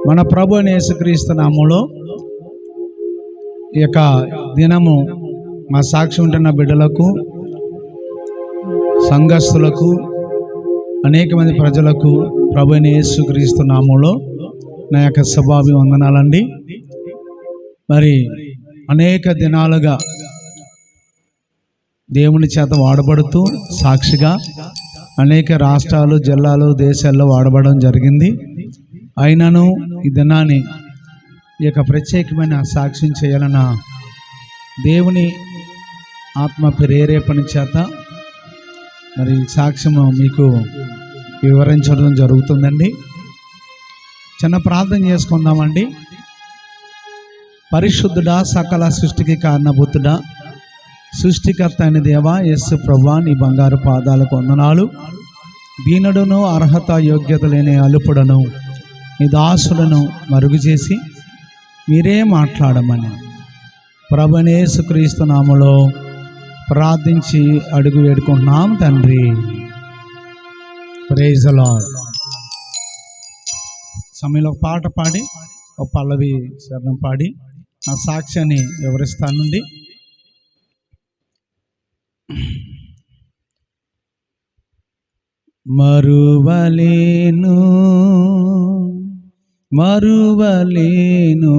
మన ప్రభు అయిన యేసుక్రీస్తు నామములో ఈ యొక్క దినము మా సాక్షి ఉంటున్న బిడ్డలకు, సంఘస్థులకు, అనేక మంది ప్రజలకు ప్రభు అయిన యేసుక్రీస్తు నామములో నా యొక్క శుభాభివందనాలండి. మరి అనేక దినాలుగా దేవుని చేత వాడబడుతూ సాక్షిగా అనేక రాష్ట్రాలు, జిల్లాలు, దేశాల్లో వాడబడడం జరిగింది. అయినను ఈ దినాన్ని ఈ యొక్క ప్రత్యేకమైన సాక్ష్యం చేయాలన్న దేవుని ఆత్మ ప్రేరేపణ చేత మరి సాక్ష్యము మీకు వివరించడం జరుగుతుందండి. చిన్న ప్రార్థన చేసుకుందామండి. పరిశుద్ధుడా, సకల సృష్టికి కారణభూతుడా, సృష్టికర్త అయిన దేవా, యేసు ప్రభువా, నీ బంగారు పాదాలకు వందనాలు. దీనుడును అర్హత యోగ్యత లేని అలుపుడను నీ దాసులను మరుగు చేసి మీరే మాట్లాడమని ప్రభువైన యేసుక్రీస్తు నామములో ప్రార్థించి అడుగు వేడుకుంటున్నాం తండ్రి. Praise the Lord. సమయంలో ఒక పాట పాడి, ఒక పల్లవి శరణం పాడి నా సాక్ష్యాన్ని వివరిస్తానండి. మరువలేను మరువలేను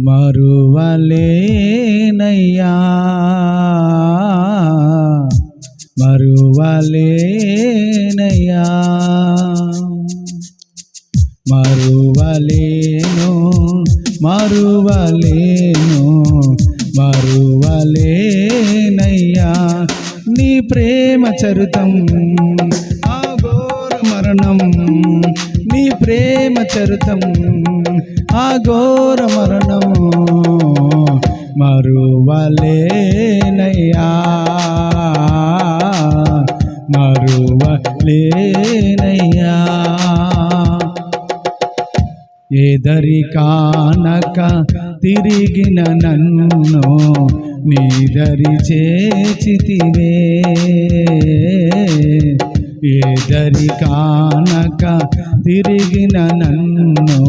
మరువలేనయ్యా మరువలేనయ్యా మరువలేను మరువలేను మరువలేనయ్యా నీ ప్రేమ చరితం ఆఘోర మరణం, నీ ప్రేమ చరితం ఆఘోర మరణం మరువలేనయ్యా మరువలేనయ్యా. ఎదరి కానక తిరిగిన నన్ను నీదరి చేచితివే, ఎదరి కానక తిరిగిన నన్ను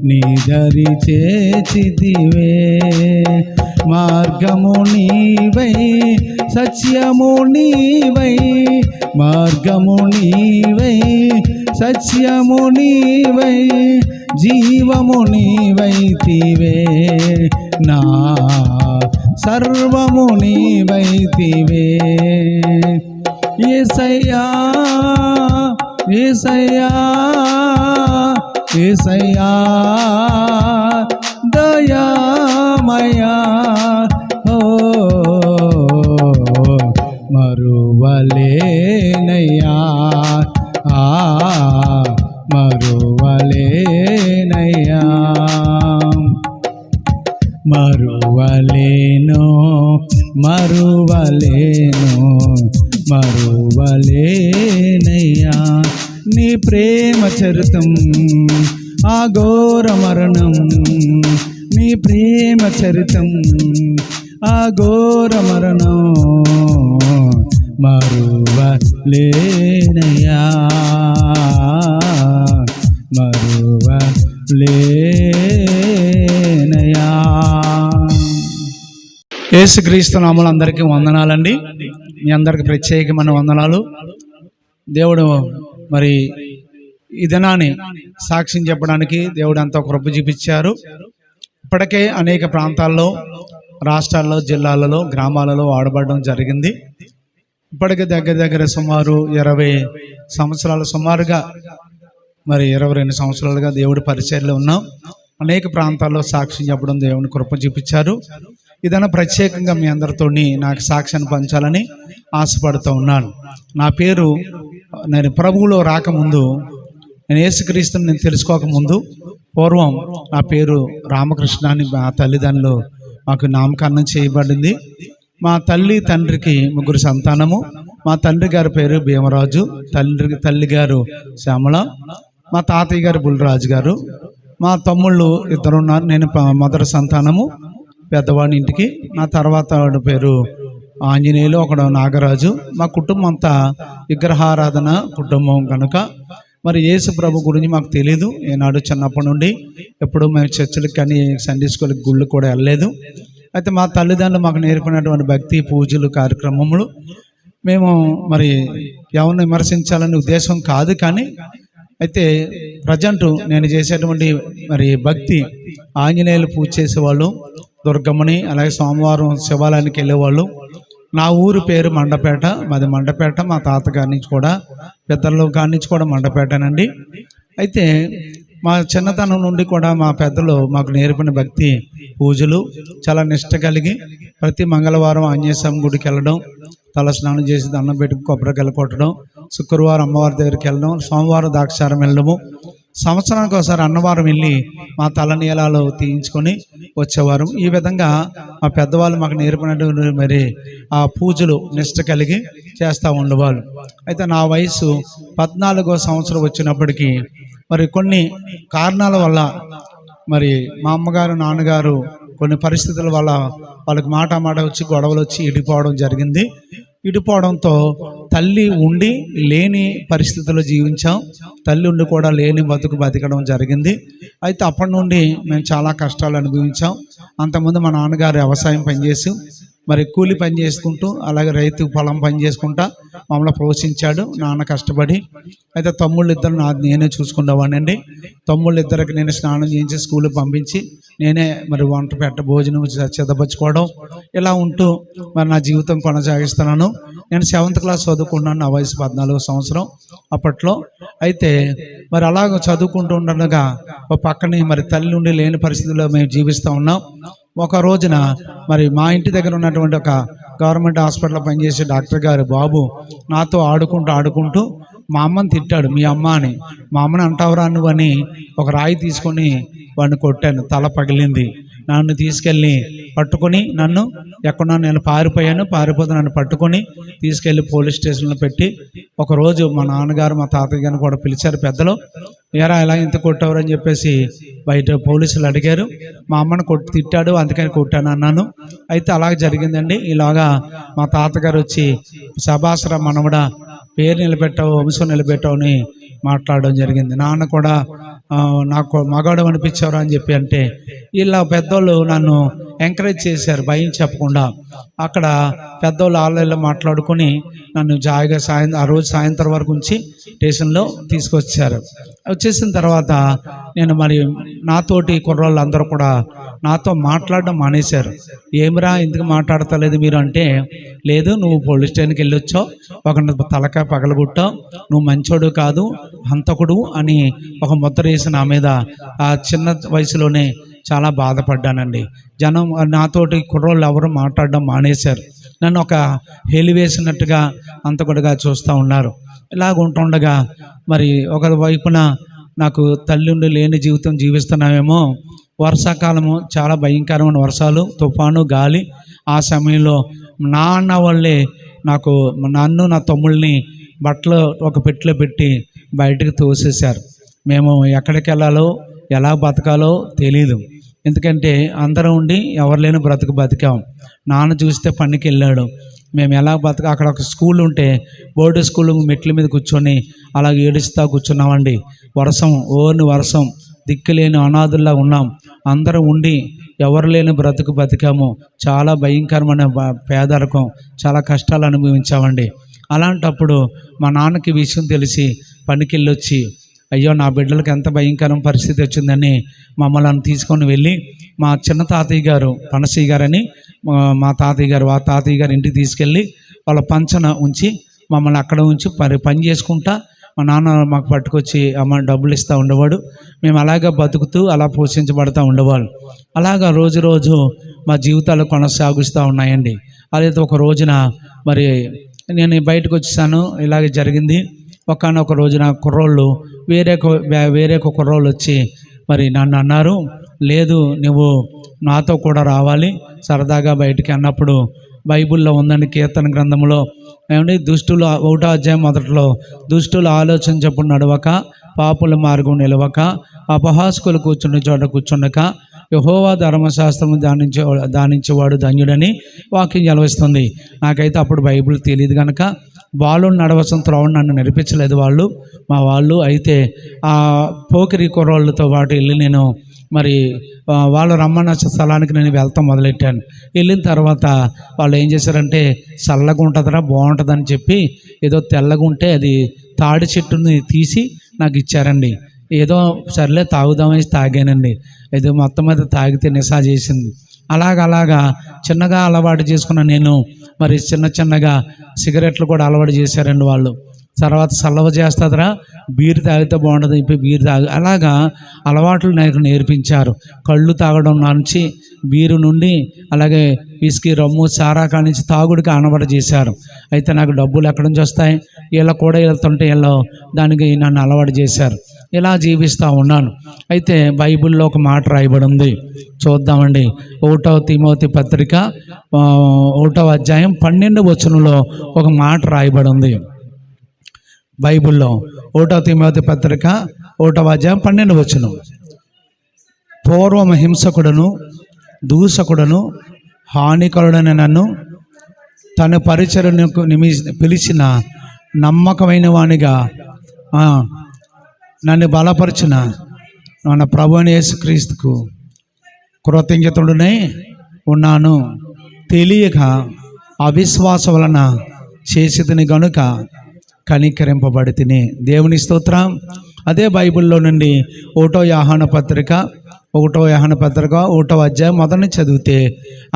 నీదరి చేచితివే. మార్గము నీవై సత్యము నీవై, మార్గము నీవై సత్యము నీవై, జీవము నీవైతివే, నా సర్వము నీవైతివే. యేసయ్యా యేసయ్యా యేసయ్యా దయామయా ఓ మరువలేనయ్యా మరువలేనయ్యా మరువలేను మరువలేను మరువలేనయ్యా నీ ప్రేమ చరితం ఆఘోర మరణం, నీ ప్రేమ చరితం ఆఘోర మరణం మరువలేనయ్యా మరువలేనయ్యా. యేసుక్రీస్తు నామములో అందరికీ వందనాలండి. మీ అందరికి ప్రత్యేకమైన వందనాలు. దేవుడు మరి ఈ దినాన్ని సాక్ష్యం చెప్పడానికి దేవుడు ఎంతో కృప చూపించారు. ఇప్పటికే అనేక ప్రాంతాల్లో, రాష్ట్రాల్లో, జిల్లాలలో, గ్రామాలలో వాడబడడం జరిగింది. ఇప్పటికే దగ్గర సుమారు 20 సంవత్సరాలు, సుమారుగా మరి 22 సంవత్సరాలుగా దేవుడి పరిచర్యలో ఉన్నాం. అనేక ప్రాంతాల్లో సాక్ష్యం చెప్పడం దేవుని కృప చూపించారు. ఇదన్నా ప్రత్యేకంగా మీ అందరితోని నాకు సాక్ష్యాన్ని పంచాలని ఆశపడుతూ ఉన్నాను. నా పేరు, నేను ప్రభువులో రాకముందు, నేను యేసుక్రీస్తుని నేను తెలుసుకోకముందు పూర్వం నా పేరు రామకృష్ణ అని మా తల్లిదండ్రులు మాకు నామకరణం చేయబడింది. మా తల్లి తండ్రికి 3 సంతానము. మా తండ్రి గారి పేరు భీమరాజు, తల్లి గారు శ్యామల, మా తాతయ్య గారు బుల్రాజు గారు, మా తమ్ముళ్ళు 2 ఉన్నారు. నేను మొదటి సంతానము, పెద్దవాడి ఇంటికి. నా తర్వాత వాడి పేరు ఆంజనేయులు, ఒకడు నాగరాజు. మా కుటుంబం అంతా విగ్రహారాధన కుటుంబం కనుక మరి యేసు ప్రభు గురించి మాకు తెలియదు. ఏనాడు చిన్నప్పటి నుండి ఎప్పుడు మేము చర్చిలకు కానీ సండే స్కూల్కి గుళ్ళు కూడా వెళ్ళలేదు. అయితే మా తల్లిదండ్రులు మాకు నేర్పినటువంటి భక్తి పూజలు కార్యక్రమములు మేము మరి ఎవరిని విమర్శించాలనే ఉద్దేశం కాదు. కానీ అయితే ప్రజెంట్ నేను చేసేటువంటి మరి భక్తి ఆంజనేయులు పూజ చేసేవాళ్ళు, దుర్గమ్మని, అలాగే సోమవారం శివాలయానికి వెళ్ళేవాళ్ళు. నా ఊరు పేరు మండపేట, మాది మండపేట. మా తాతగారి నుంచి కూడా పెద్దల గారి నుంచి కూడా మండపేటనండి. అయితే మా చిన్నతనం నుండి కూడా మా పెద్దలు మాకు నేర్పిన భక్తి పూజలు చాలా నిష్ట కలిగి ప్రతి మంగళవారం ఆంజనేయ స్వామి గుడికి వెళ్ళడం, తల స్నానం చేసి దండం పెట్టి కొబ్బరికాయలు కొట్టడం, శుక్రవారం అమ్మవారి దగ్గరికి వెళ్ళడం, సోమవారం ద్రాక్షారం వెళ్ళడము, సంవత్సరానికి ఒకసారి అన్నవరం వెళ్ళి మా తలనీలాలు తీయించుకొని వచ్చేవారు. ఈ విధంగా మా పెద్దవాళ్ళు మాకు నేర్పినటువంటి మరి ఆ పూజలు నిష్ట కలిగి చేస్తూ ఉండేవాళ్ళు. అయితే నా వయసు 14వ సంవత్సరం వచ్చినప్పటికీ మరి కొన్ని కారణాల వల్ల మరి మా అమ్మగారు నాన్నగారు కొన్ని పరిస్థితుల వల్ల వాళ్ళకి మాట వచ్చి గొడవలు వచ్చి ఇడిపోవడం జరిగింది. ఇడిపోవడంతో తల్లి ఉండి లేని పరిస్థితుల్లో జీవించాం. తల్లి ఉండి కూడా లేని బతకడం జరిగింది. అయితే అప్పటి నుండి మేము చాలా కష్టాలు అనుభవించాం. అంతకుముందు మా నాన్నగారు వ్యవసాయం పనిచేసి మరి కూలి పని చేసుకుంటూ అలాగే రైతు పొలం పని చేసుకుంటా మమ్మల్ని పోషించాడు నాన్న కష్టపడి. అయితే తమ్ముళ్ళు ఇద్దరు నేనే చూసుకునేవాడినండి. తమ్ముళ్ళు ఇద్దరికి నేను స్నానం చేయించి స్కూల్కి పంపించి నేనే మరి వంట భోజనం సిద్ధపరచుకోవడం ఇలా ఉంటూ మరి నా జీవితం కొనసాగిస్తున్నాను. నేను 7th క్లాస్ చదువుకున్నాను. నా వయసు 14వ సంవత్సరం అప్పట్లో. అయితే మరి అలాగ చదువుకుంటూ ఉండగా ఒక పక్కనే మరి తల్లి ఉండి లేని పరిస్థితుల్లో మేము జీవిస్తూ ఉన్నాం. ఒక రోజున మరి మా ఇంటి దగ్గర ఉన్నటువంటి ఒక గవర్నమెంట్ హాస్పిటల్లో పనిచేసే డాక్టర్ గారు బాబు నాతో ఆడుకుంటూ మా అమ్మని తిట్టాడు. మీ అమ్మ అని, మా అమ్మని అంటావురా నువ్వని ఒక రాయి తీసుకొని వాడిని కొట్టాను. తల పగిలింది. నన్ను తీసుకెళ్ళి పట్టుకొని నన్ను ఎక్కడన్నా నేను పారిపోతే నన్ను పట్టుకొని తీసుకెళ్ళి పోలీస్ స్టేషన్లో పెట్టి ఒకరోజు మా నాన్నగారు మా తాతయ్య గారిని కూడా పిలిచారు పెద్దలు. ఏరా ఇలా ఇంత కొట్టారు అని చెప్పేసి బయట పోలీసులు అడిగారు. మా అమ్మను తిట్టాడు అందుకని కొట్టాను అన్నాను. అయితే అలాగే జరిగిందండి. ఇలాగా మా తాతగారు వచ్చి సభాసర మనవడా పేరు నిలబెట్టావు, వంశం నిలబెట్టావు అని మాట్లాడడం జరిగింది. నాన్న కూడా నాకు మగాడు అనిపించారు అని చెప్పి అంటే ఇలా పెద్దోళ్ళు నన్ను ఎంకరేజ్ చేశారు భయం చెప్పకుండా. అక్కడ పెద్దోళ్ళు ఆన్లైన్లో మాట్లాడుకొని నన్ను జాయిగా ఆ రోజు సాయంత్రం వరకు ఉంచి స్టేషన్లో తీసుకొచ్చారు. వచ్చేసిన తర్వాత నేను మరి నాతోటి కుర్రోళ్ళు అందరూ కూడా నాతో మాట్లాడడం మానేశారు. ఏమిరా ఎందుకు మాట్లాడతలేదు మీరు అంటే, లేదు నువ్వు పోలీస్ స్టేషన్కి వెళ్ళొచ్చావు, ఒక తలకాయ పగలగొట్టావు, నువ్వు మంచోడు కాదు హంతకుడు అని ఒక ముద్ర వేసి నా మీద ఆ చిన్న వయసులోనే చాలా బాధపడ్డానండి. జనం నాతోటి కుర్రోళ్ళు ఎవరు మాట్లాడడం మానేశారు. నన్ను ఒక హెలివేసినట్టుగా అంతకుడుగా చూస్తూ ఉన్నారు. ఇలాగ ఉంటుండగా మరి ఒక వైపున నాకు తల్లి ఉండి లేని జీవితం జీవిస్తున్నామేమో. వర్షాకాలము చాలా భయంకరమైన వర్షాలు, తుఫాను, గాలి. ఆ సమయంలో నా అన్న వాళ్ళే నన్ను నా తమ్ముళ్ళని బట్టలు ఒక పెట్టెలో పెట్టి బయటకు తోసేశారు. మేము ఎక్కడికి వెళ్ళాలో ఎలా బతకాలో తెలీదు. ఎందుకంటే అందరం ఉండి ఎవరు లేని బతికాం. నాన్న చూస్తే పనికి వెళ్ళాడు. మేము ఎలా అక్కడ ఒక స్కూల్ ఉంటే బోర్డు స్కూల్ మెట్ల మీద కూర్చొని అలాగే ఏడుస్తా కూర్చున్నామండి. వర్షం దిక్కులేని అనాథుల్లా ఉన్నాం. అందరం ఉండి ఎవరు లేని బతికాము. చాలా భయంకరమైన పేదరికం, చాలా కష్టాలు అనుభవించామండి. అలాంటప్పుడు మా నాన్నకి విషయం తెలిసి పనికి వెళ్ళొచ్చి అయ్యో నా బిడ్డలకు ఎంత భయంకరం పరిస్థితి వచ్చిందని మమ్మల్ని తీసుకొని వెళ్ళి మా చిన్న తాతయ్య గారు పనసయ్య గారని మా తాతయ్య గారు ఇంటికి తీసుకెళ్ళి వాళ్ళ పంచన ఉంచి మమ్మల్ని అక్కడ ఉంచి పని చేసుకుంటా మా నాన్న మాకు పట్టుకొచ్చి అమ్మ డబ్బులు ఇస్తూ ఉండేవాడు. మేము అలాగా బతుకుతూ అలా పోషించబడుతూ ఉండేవాళ్ళు. అలాగా రోజు మా జీవితాలు కొనసాగిస్తూ ఉన్నాయండి. అదే ఒక రోజున మరి నేను బయటకు వచ్చేసాను. ఇలాగే జరిగింది. ఒకనొక రోజున కుర్రోళ్ళు వేరే కుర్రోళ్ళు వచ్చి మరి నన్ను అన్నారు, లేదు నువ్వు నాతో కూడా రావాలి సరదాగా బయటికి అన్నప్పుడు బైబిల్లో ఉందండి కీర్తన గ్రంథంలో ఏమండి, దుష్టులు 1వ అధ్యాయం మొదట్లో దుష్టుల ఆలోచన చొప్పున నడవక, పాపుల మార్గం నిలవక, అపహాసకులు కూర్చున్న చోట కూర్చుండక, యెహోవా ధర్మశాస్త్రము ధ్యానించేవాడు ధన్యుడని వాక్యం జలవిస్తుంది. నాకైతే అప్పుడు బైబిల్ తెలియదు కనుక వాళ్ళు నడవసం త్రోవ నన్ను నడిపించలేదు మా వాళ్ళు. అయితే ఆ పోకిరి కుర్రోళ్ళతో పాటు వెళ్ళి నేను మరి వాళ్ళు రమ్మన్న స్థలానికి నేను వెళ్తాం మొదలెట్టాను. వెళ్ళిన తర్వాత వాళ్ళు ఏం చేశారంటే చల్లగా ఉంటుందిరా బాగుంటుందని చెప్పి ఏదో తెల్లగా ఉంటే అది తాడి చెట్టుని తీసి నాకు ఇచ్చారండి. ఏదో సర్లే తాగుదామని తాగానండి. ఏదో మొత్తం మీద తాగితే నిశా చేసింది. అలాగా చిన్నగా అలవాటు చేసుకున్న నేను మరి చిన్నగా సిగరెట్లు కూడా అలవాటు చేశారండి వాళ్ళు. తర్వాత చల్లవ చేస్తుందిరా బీరు తాగితే బాగుంటుంది ఇప్పుడు బీరు అలాగా అలవాట్లు నాకు నేర్పించారు. కళ్ళు తాగడం నుంచి బీరు నుండి అలాగే విస్కీ రమ్ము సారాకా నుంచి తాగుడికి అనబడ చేశారు. అయితే నాకు డబ్బులు ఎక్కడి నుంచి వస్తాయి, వీళ్ళ కూడా వెళ్తుంటే వీళ్ళు దానికి నన్ను అలవాటు చేశారు. ఇలా జీవిస్తూ ఉన్నాను. అయితే బైబిల్లో ఒక మాట రాయబడి ఉంది, చూద్దామండి. 1 తిమోతి పత్రిక 1వ అధ్యాయం 12వ వచనంలో ఒక మాట రాయబడి ఉంది బైబిల్లో. 1 తిమోతి పత్రిక 1వ అధ్యాయం 12వ వచనం. పూర్వం హింసకుడను దూషకుడను హానికరుడైన నన్ను తన పరిచర్యకు పిలిచిన నమ్మకమైన వానిగా నన్ను బలపరిచిన మన ప్రభువైన యేసుక్రీస్తుకు కృతజ్ఞతుడనే ఉన్నాను. తెలియక అవిశ్వాసం వలన చేసితిని గనుక కనికరింపబడి తిని. దేవుని స్తోత్రం. అదే బైబిల్లో నుండి 1వ యోహాను పత్రిక 1వ అధ్యాయం మొదటి చదివితే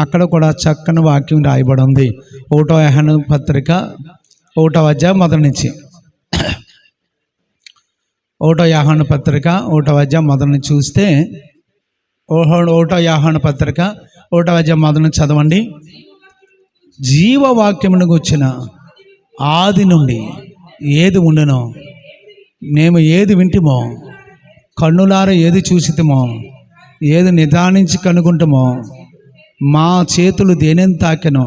అక్కడ కూడా చక్కని వాక్యం రాయబడి ఉంది. 1వ యోహాను పత్రిక 1వ అధ్యాయం మొదటి నుంచి 1వ యోహాను పత్రిక 1వ అధ్యాయం మొదటి నుంచి చూస్తే 1వ యోహాను పత్రిక 1వ అధ్యాయం మొదటి నుంచి చదవండి. జీవవాక్యమును గుర్చిన ఆది నుండి ఏది ఉండెనో, మేము ఏది వింటిమో, కన్నులార ఏది చూసితమో, ఏది నిదానించి కనుగొంటమో, మా చేతులు దేనిని తాకెనో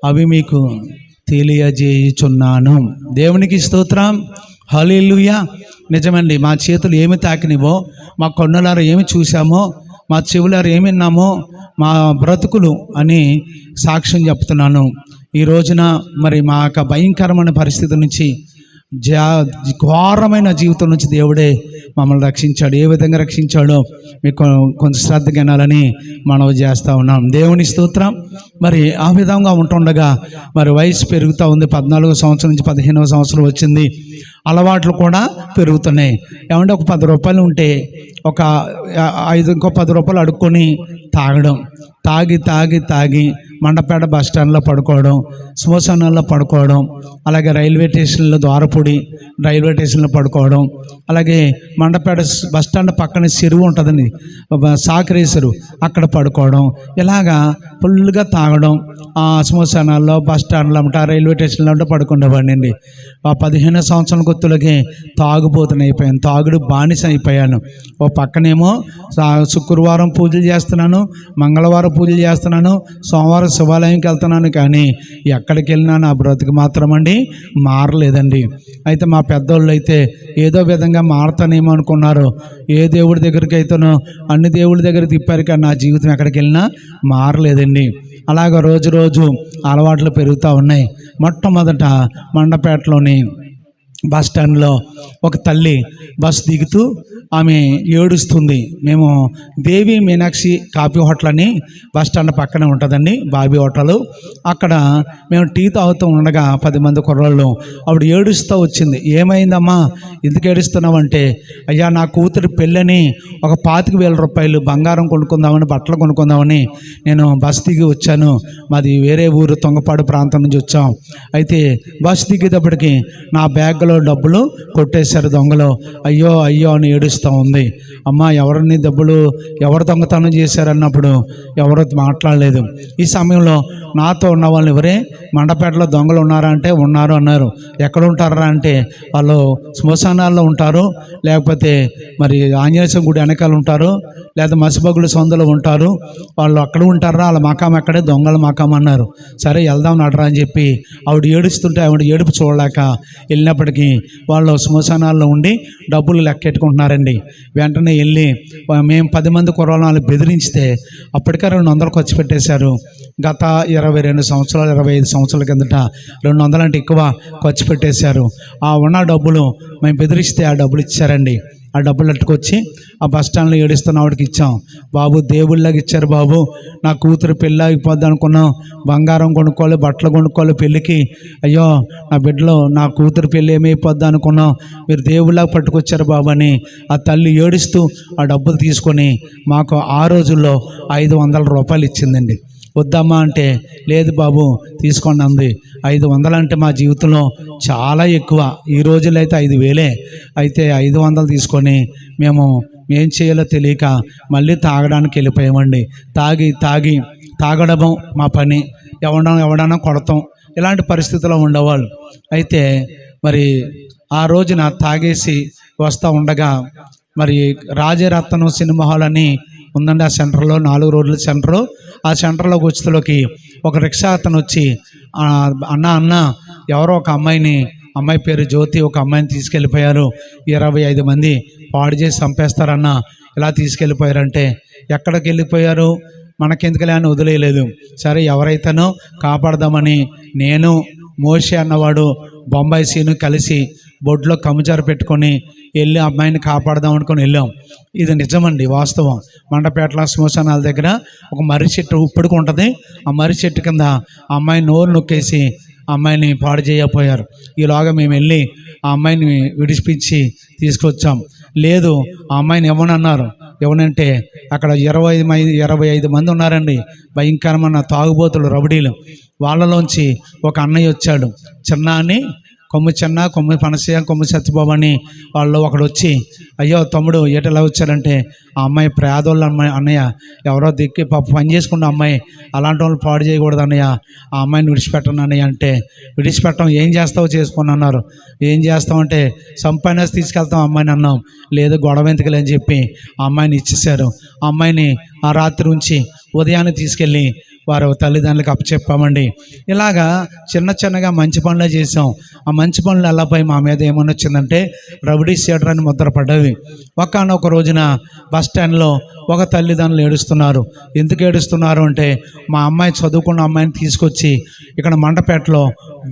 అవి మీకు తెలియజేయుచున్నాను. దేవునికి స్తోత్రం. హల్లెలూయా. నిజమండి, మా చేతులు ఏమి తాకినవో, మా కన్నులార ఏమి చూసామో, మా చెవులార ఏమి విన్నామో, మా బ్రతుకులు అని సాక్ష్యం చెప్తున్నాను. ఈ రోజున మరి మా యొక్క భయంకరమైన పరిస్థితి నుంచి ఘోరమైన జీవితం నుంచి దేవుడే మమ్మల్ని రక్షించాడు. ఏ విధంగా రక్షించాడో మీకు కొంచెం శ్రద్ధ వినాలని మనవి చేస్తూ ఉన్నాం. దేవుని స్తోత్రం. మరి ఆ విధంగా ఉంటుండగా మరి వయసు పెరుగుతూ ఉంది. 14వ సంవత్సరం నుంచి 15వ సంవత్సరం వచ్చింది. అలవాట్లు కూడా పెరుగుతున్నాయి. ఏమంటే ఒక 10 రూపాయలు ఉంటే ఒక 5 ఇంకో 10 రూపాయలు అడుక్కొని తాగడం, తాగి మండపేట బస్ స్టాండ్లో పడుకోవడం, శ్మశానాల్లో పడుకోవడం, అలాగే రైల్వే స్టేషన్లో ద్వారపూడి రైల్వే స్టేషన్లో పడుకోవడం, అలాగే మండపేట బస్ స్టాండ్ పక్కన చెరువు ఉంటుందండి, సాకరేశ్వరు, అక్కడ పడుకోవడం, ఇలాగా ఫుల్గా తాగడం. ఆ శ్మశానాల్లో బస్ స్టాండ్లో ఉంటా రైల్వే స్టేషన్లో ఉంటే పడుకునేవాడిని. ఆ 15 సంవత్సరాల గుర్తులకి తాగుబోతుని అయిపోయాను, తాగుడు బానిస అయిపోయాను. ఓ పక్కనేమో శుక్రవారం పూజలు చేస్తున్నాను, మంగళవారం పూజలు చేస్తున్నాను, సోమవారం శివాలయంకి వెళ్తున్నాను, కానీ ఎక్కడికి వెళ్ళినా నా బ్రతుకు మాత్రం అండి మారలేదండి. అయితే మా పెద్దోళ్ళు అయితే ఏదో విధంగా మారతానేమో అనుకున్నారు. ఏ దేవుడి దగ్గరికి అయితేనో అన్ని దేవుడి దగ్గర తిప్పారు, కానీ నా జీవితం ఎక్కడికి వెళ్ళినా మారలేదండి. అలాగ రోజు అలవాట్లు పెరుగుతూ ఉన్నాయి. మొట్టమొదట మండపేటలోని బస్ స్టాండ్లో ఒక తల్లి బస్ దిగుతూ ఆమె ఏడుస్తుంది. మేము దేవి మీనాక్షి కాఫీ హోటల్ అని బస్ స్టాండ్ పక్కనే ఉంటుందండి, బాబీ హోటలు. అక్కడ మేము టీ తాగుతూ ఉండగా 10 మంది కుర్రాళ్ళు ఆవిడ ఏడుస్తూ వచ్చింది. ఏమైందమ్మా, ఎందుకు ఏడుస్తున్నావంటే, అయ్యా నా కూతురు పెళ్ళని ఒక 25,000 రూపాయలు బంగారం కొనుక్కుందామని, బట్టలు కొనుక్కుందామని నేను బస్ దిగి వచ్చాను. మాది వేరే ఊరు, తొంగపాడు ప్రాంతం నుంచి వచ్చాం. అయితే బస్ దిగేటప్పటికి నా బ్యాగ్లో డబ్బులు కొట్టేశారు దొంగలు. అయ్యో అని ఏడుస్తూ ఉంది. అమ్మ, ఎవరిని డబ్బులు ఎవరు దొంగతనం చేశారన్నప్పుడు ఎవరు మాట్లాడలేదు. ఈ సమయంలో నాతో ఉన్న వాళ్ళు, ఎవరే మండపేటలో దొంగలు ఉన్నారా అంటే ఉన్నారు అన్నారు. ఎక్కడ ఉంటారా అంటే వాళ్ళు శ్మశానాల్లో ఉంటారు, లేకపోతే మరి ఆంజనేయ గుడి వెనకాల ఉంటారు, లేదా మసిబగులు సొందులు ఉంటారు, వాళ్ళు అక్కడ ఉంటారా, వాళ్ళ మకాం అక్కడే, దొంగల మకాం అన్నారు. సరే వెళ్దాం నడరా అని చెప్పి ఆవిడ ఏడుస్తుంటే ఆవిడ ఏడుపు చూడలేక వెళ్ళినప్పటికీ వాళ్ళు శ్మశానాల్లో ఉండి డబ్బులు లెక్కెట్టుకుంటున్నారండి. వెంటనే వెళ్ళి మేము 10 మంది కుర్రాళ్ళు బెదిరించితే అప్పటికే 200 ఖర్చు పెట్టేశారు. గత 22 సంవత్సరాలు 25 సంవత్సరాల కిందట 200 అంటే ఎక్కువ ఖర్చు పెట్టేశారు. ఆ ఉన్న డబ్బులు మేము బెదిరిస్తే ఆ డబ్బులు ఇచ్చారండి. ఆ డబ్బులు అట్టుకొచ్చి ఆ బస్ స్టాండ్లో ఏడుస్తున్న ఆవిడకి ఇచ్చాం. బాబు దేవుళ్ళకి ఇచ్చారు బాబు, నా కూతురు పెళ్ళి అయిపోద్ది అనుకున్నాం, బంగారం కొనుక్కోవాలి, బట్టలు కొనుక్కోవాలి పెళ్ళికి, అయ్యో నా బిడ్డలో నా కూతురు పెళ్ళి ఏమైపోద్ది అనుకున్నాం, మీరు దేవుళ్ళకి పట్టుకొచ్చారు బాబు అని ఆ తల్లి ఏడుస్తూ ఆ డబ్బులు తీసుకొని మాకు ఆ రోజుల్లో 500 రూపాయలు ఇచ్చిందండి. వద్దమ్మా అంటే లేదు బాబు తీసుకోండి అంది. 500 అంటే మా జీవితంలో చాలా ఎక్కువ. ఈ రోజుల్లో అయితే 5,000. అయితే 500 తీసుకొని మేము ఏం చేయాలో తెలియక మళ్ళీ తాగడానికి వెళ్ళిపోయామండి. తాగడము మా పని, ఎవడన్నా కొడతాం, ఇలాంటి పరిస్థితుల్లో ఉండేవాళ్ళు. అయితే మరి ఆ రోజున తాగేసి వస్తూ ఉండగా మరి రాజరత్నం సినిమా హాల్ అని ఉందండి ఆ సెంటర్లో, 4 రోడ్ల సెంటరు. ఆ సెంటర్లో వచ్చేలోకి ఒక రిక్షా అతను వచ్చి అన్న ఎవరో ఒక అమ్మాయి పేరు జ్యోతి, ఒక అమ్మాయిని తీసుకెళ్ళిపోయారు, 25 మంది పాడు చేసి చంపేస్తారన్న, ఇలా తీసుకెళ్ళిపోయారంటే ఎక్కడికి వెళ్ళిపోయారు మనకెందుకులే అని వదిలేయలేదు. సరే ఎవరైతేనో కాపాడదామని నేను, మోషే అన్నవాడు, బొంబాయి సీను కలిసి బొడ్లో కమ్ముచారు పెట్టుకొని వెళ్ళి అమ్మాయిని కాపాడదాం అనుకొని వెళ్ళాం. ఇది నిజమండి, వాస్తవం. మండపేటలో శ్మశానాల దగ్గర ఒక మర్రి చెట్టు ఇప్పటికి ఉంటుంది. ఆ మర్రి చెట్టు కింద ఆ అమ్మాయి నోరు నొక్కేసి ఆ అమ్మాయిని పాడు చేయకపోయారు. ఈలోగా మేము వెళ్ళి ఆ అమ్మాయిని విడిపించి తీసుకొచ్చాం. లేదు ఆ అమ్మాయిని ఇవ్వనన్నారు. ఎవనంటే అక్కడ 25 మంది ఉన్నారండి, భయంకరమైన తాగుబోతులు, రబడీలు. వాళ్ళలోంచి ఒక అన్నయ్య వచ్చాడు, చిన్న అని, కొమ్ము పనసయ్య, కొమ్ము సత్యబాబు అని. వాళ్ళు ఒకడు వచ్చి అయ్యో తమ్ముడు ఎటలా వచ్చారంటే ఆ అమ్మాయి పేదోళ్ళు అన్నయ్య, ఎవరో దిక్కి పని చేసుకున్న అమ్మాయి, అలాంటి వాళ్ళు పాడు చేయకూడదు అన్నయ్య, ఆ అమ్మాయిని విడిచిపెట్టను అన్నయ్య అంటే, విడిచిపెట్టం ఏం చేస్తావో చేసుకుని అన్నారు. ఏం చేస్తామంటే సంపైనస్ తీసుకెళ్తాం అమ్మాయిని అన్నాం. లేదు గొడవ ఎందుకులే అని చెప్పి ఆ అమ్మాయిని ఇచ్చేశారు. ఆ అమ్మాయిని ఆ రాత్రి నుంచి ఉదయాన్నే తీసుకెళ్ళి వారు తల్లిదండ్రులకు అప్పచెప్పామండి. ఇలాగా చిన్నగా మంచి పనులే చేసాం. ఆ మంచి పనులు వెళ్ళపై మా మీద ఏమని వచ్చిందంటే రౌడీ షీటర్ అని ముద్ర పడ్డది. ఒకానొక రోజున బస్ స్టాండ్లో ఒక తల్లిదండ్రులు ఏడుస్తున్నారు. ఎందుకు ఏడుస్తున్నారు అంటే మా అమ్మాయి చదువుకున్న అమ్మాయిని తీసుకొచ్చి ఇక్కడ మండపేటలో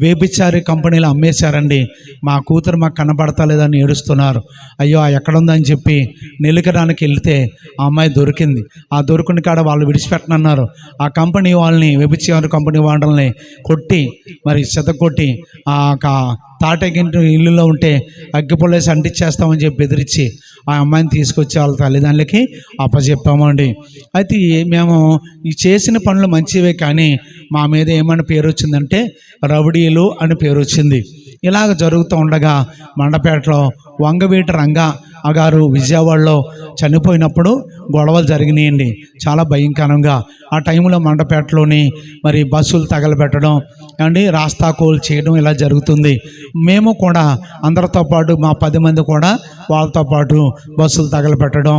వేబిచారి కంపెనీలు అమ్మేశారండి, మా కూతురు మాకు కనబడతలేదని ఏడుస్తున్నారు. అయ్యో ఎక్కడుందని చెప్పి నిలకడానికి వెళ్తే ఆ అమ్మాయి దొరికింది. ఆ దొరికిన కాడ వాళ్ళు విడిచిపెట్టనన్నారు. ఆ కంపెనీ వాళ్ళని, వేబిచారి కంపెనీ వాళ్ళని కొట్టి మరి చెతకొట్టి ఆ తాటగింటి ఇల్లులో ఉంటే అగ్గిపొల్లేసి అంటించేస్తామని చెప్పి బెదిరించి ఆ అమ్మాయిని తీసుకొచ్చి వాళ్ళ తల్లిదండ్రులకి అప్పచెప్పామండి. అయితే మేము ఈ చేసిన పనులు మంచివే, కానీ మా మీద ఏమని పేరు వచ్చిందంటే రౌడీలు అని పేరు వచ్చింది. ఇలాగ జరుగుతూ ఉండగా మండపేటలో వంగవీటి రంగా గారు విజయవాడలో చనిపోయినప్పుడు గొడవలు జరిగినాయండి, చాలా భయంకరంగా. ఆ టైంలో మండపేటలోని మరి బస్సులు తగలబెట్టడం అండి, రాస్తాకోలు చేయడం ఇలా జరుగుతుంది. మేము కూడా అందరితో పాటు మా 10 మంది కూడా వాళ్ళతో పాటు బస్సులు తగలబెట్టడం,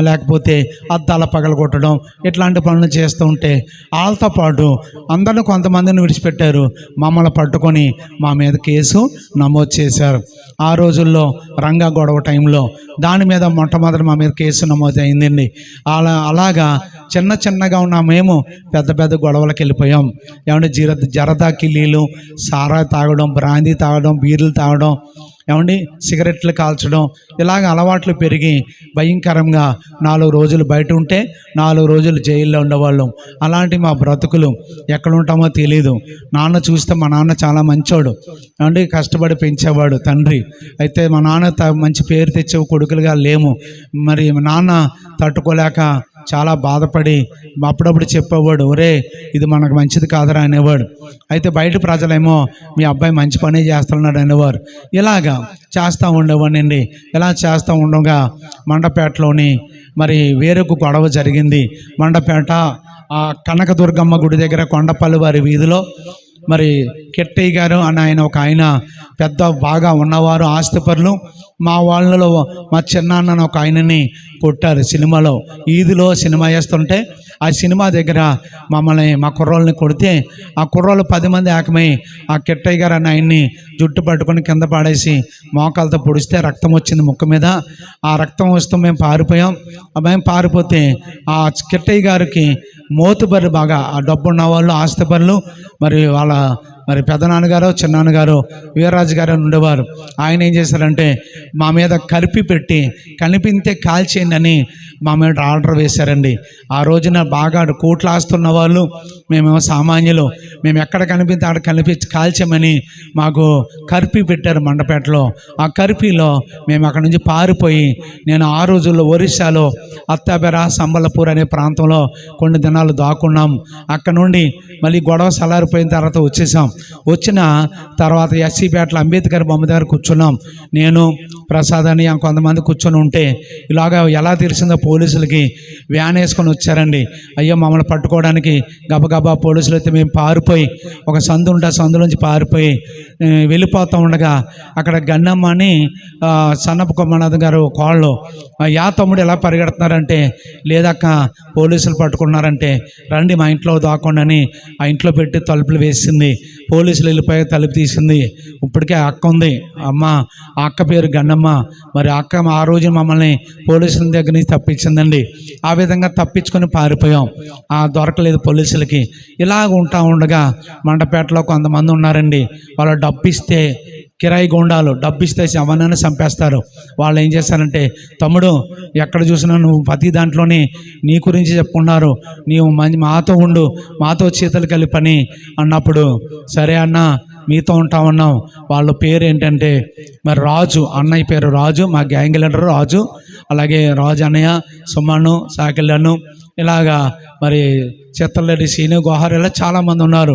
లేకపోతే అద్దాల పగలగొట్టడం, ఇట్లాంటి పనులు చేస్తూ ఉంటే వాళ్ళతో పాటు అందరిని కొంతమందిని విడిచిపెట్టారు. మమ్మల్ని పట్టుకొని మా మీద కేసు నమోదు చేశారు. ఆ రోజుల్లో రంగా గొడవ టైంలో దాని మీద మొట్టమొదటి మా మీద కేసు నమోదు అయిందండి. అలాగా చిన్నగా ఉన్న మేము పెద్ద గొడవలకు వెళ్ళిపోయాం. ఏమంటే జరదా కిల్లీలు, సారా తాగడం, బ్రాందీ తాగడం, బీర్లు తాగడం, ఏమండి సిగరెట్లు కాల్చడం, ఇలాగ అలవాట్లు పెరిగి భయంకరంగా 4 రోజులు బయట ఉంటే 4 రోజులు జైల్లో ఉండేవాళ్ళం. అలాంటి మా బ్రతుకులు ఎక్కడ ఉంటామో తెలీదు. నాన్న చూస్తే మా నాన్న చాలా మంచోడు ఏమండి, కష్టపడి పెంచేవాడు తండ్రి. అయితే మా నాన్న మంచి పేరు తెచ్చే కొడుకులుగా లేము. మరి మా నాన్న తట్టుకోలేక చాలా బాధపడి అప్పుడప్పుడు చెప్పేవాడు, ఒరే ఇది మనకు మంచిది కాదురా అనేవాడు. అయితే బయట ప్రజలేమో మీ అబ్బాయి మంచి పని చేస్తున్నాడు అనేవారు. ఇలాగా చేస్తూ ఉండేవాడినండి. ఇలా చేస్తూ ఉండగా మండపేటలోని మరి వేరొక గొడవ జరిగింది. మండపేట కనకదుర్గమ్మ గుడి దగ్గర కొండపల్లి వారి వీధిలో మరి కిట్టయ్య గారు అని ఆయన పెద్ద బాగా ఉన్నవారు, ఆస్తిపరులు. మా వాళ్ళలో మా చిన్నాన్న ఒక ఆయనని కొట్టారు సినిమాలో. ఈదిలో సినిమా వేస్తుంటే ఆ సినిమా దగ్గర మా కుర్రోళ్ళని కొడితే ఆ కుర్రోళ్ళు 10 మంది ఏకమై ఆ కిట్టయ్య గారు అని ఆయన్ని జుట్టు పట్టుకొని కింద పాడేసి మోకాలతో పొడిస్తే రక్తం వచ్చింది ముక్కు మీద. ఆ రక్తం వస్తూ మేము పారిపోయాం. మేము పారిపోతే ఆ కిట్టయ్య గారికి మోతుబరి బాగా ఆ డబ్బు ఉన్న వాళ్ళు, ఆస్తిపరులు, మరి పెదనాన్నగారు, చిన్నాన్నగారు, వీర్రాజు గారు అని ఉండేవారు. ఆయన ఏం చేశారంటే మా మీద కలిపి పెట్టి కనిపించే కాల్చేయండి అని మా మీద ఆర్డర్ వేశారండి. ఆ రోజున బాగా కోట్లు ఆస్తున్న వాళ్ళు, మేమేమో సామాన్యులు. మేము ఎక్కడ కనిపిస్తే అక్కడ కనిపించి కాల్చామని మాకు కర్ఫ్యూ పెట్టారు మండపేటలో. ఆ కర్ఫ్యూలో మేము అక్కడ నుంచి పారిపోయి, నేను ఆ రోజుల్లో ఒరిస్సాలో అత్తాబెర, సంబలపూర్ అనే ప్రాంతంలో కొన్ని దినాలు దాక్కున్నాం. అక్కడ నుండి మళ్ళీ గొడవ సలారిపోయిన తర్వాత వచ్చేసాం. వచ్చిన తర్వాత ఎస్సీపేటలో అంబేద్కర్ బొమ్మ దగ్గర కూర్చున్నాం. నేను, ప్రసాద్ అని కొంతమంది కూర్చొని ఉంటే ఇలాగా ఎలా తెలిసిందో పోలీసులకి వ్యాన్ వేసుకొని వచ్చారండి. అయ్యో మమ్మల్ని పట్టుకోవడానికి గబగబా పోలీసులు అయితే మేము పారిపోయి ఒక సందు ఉంటే సందులోంచి పారిపోయి వెళ్ళిపోతూ ఉండగా అక్కడ గన్నమ్మ అని సన్నపు కొమ్మనాథ్ గారు కోళ్ళు, యా తమ్ముడు ఎలా పరిగెడుతున్నారంటే, లేదక్క పోలీసులు పట్టుకున్నారంటే రండి మా ఇంట్లో దాక్కోండి అని ఆ ఇంట్లో పెట్టి తలుపులు వేసింది. పోలీసులు వెళ్ళిపోయి తలుపు తీసింది. ఇప్పటికే అక్క ఉంది, అమ్మ. ఆ అక్క పేరు గన్నమ్మ. మరి అక్క ఆ రోజు మమ్మల్ని పోలీసుల దగ్గర నుంచి తప్పించిందండి. ఆ విధంగా తప్పించుకొని పారిపోయాం. దొరకలేదు పోలీసులకి. ఇలాగ ఉంటా ఉండగా మండపేటలో కొంతమంది ఉన్నారండి. వాళ్ళు డబ్బిస్తే, కిరాయి గుండాలు డబ్బిస్తే ఎవరినైనా చంపేస్తారు. వాళ్ళు ఏం చేస్తారంటే, తమ్ముడు ఎక్కడ చూసినా నువ్వు ప్రతి దాంట్లోనే నీ గురించి చెప్పుకున్నారు, నీవు మాతో ఉండు, మాతో చేతులు కలిపని అన్నప్పుడు సరే అన్న మీతో ఉంటా ఉన్నాం. వాళ్ళ పేరు ఏంటంటే మరి రాజు, అన్నయ్య పేరు రాజు, మా గ్యాంగ్ లీడర్ రాజు. అలాగే రాజు అన్నయ్య, సుమను, సాకిళ్ళను, ఇలాగా మరి చిత్తలరెడ్డి, సీను, గోహార్, ఇలా చాలామంది ఉన్నారు.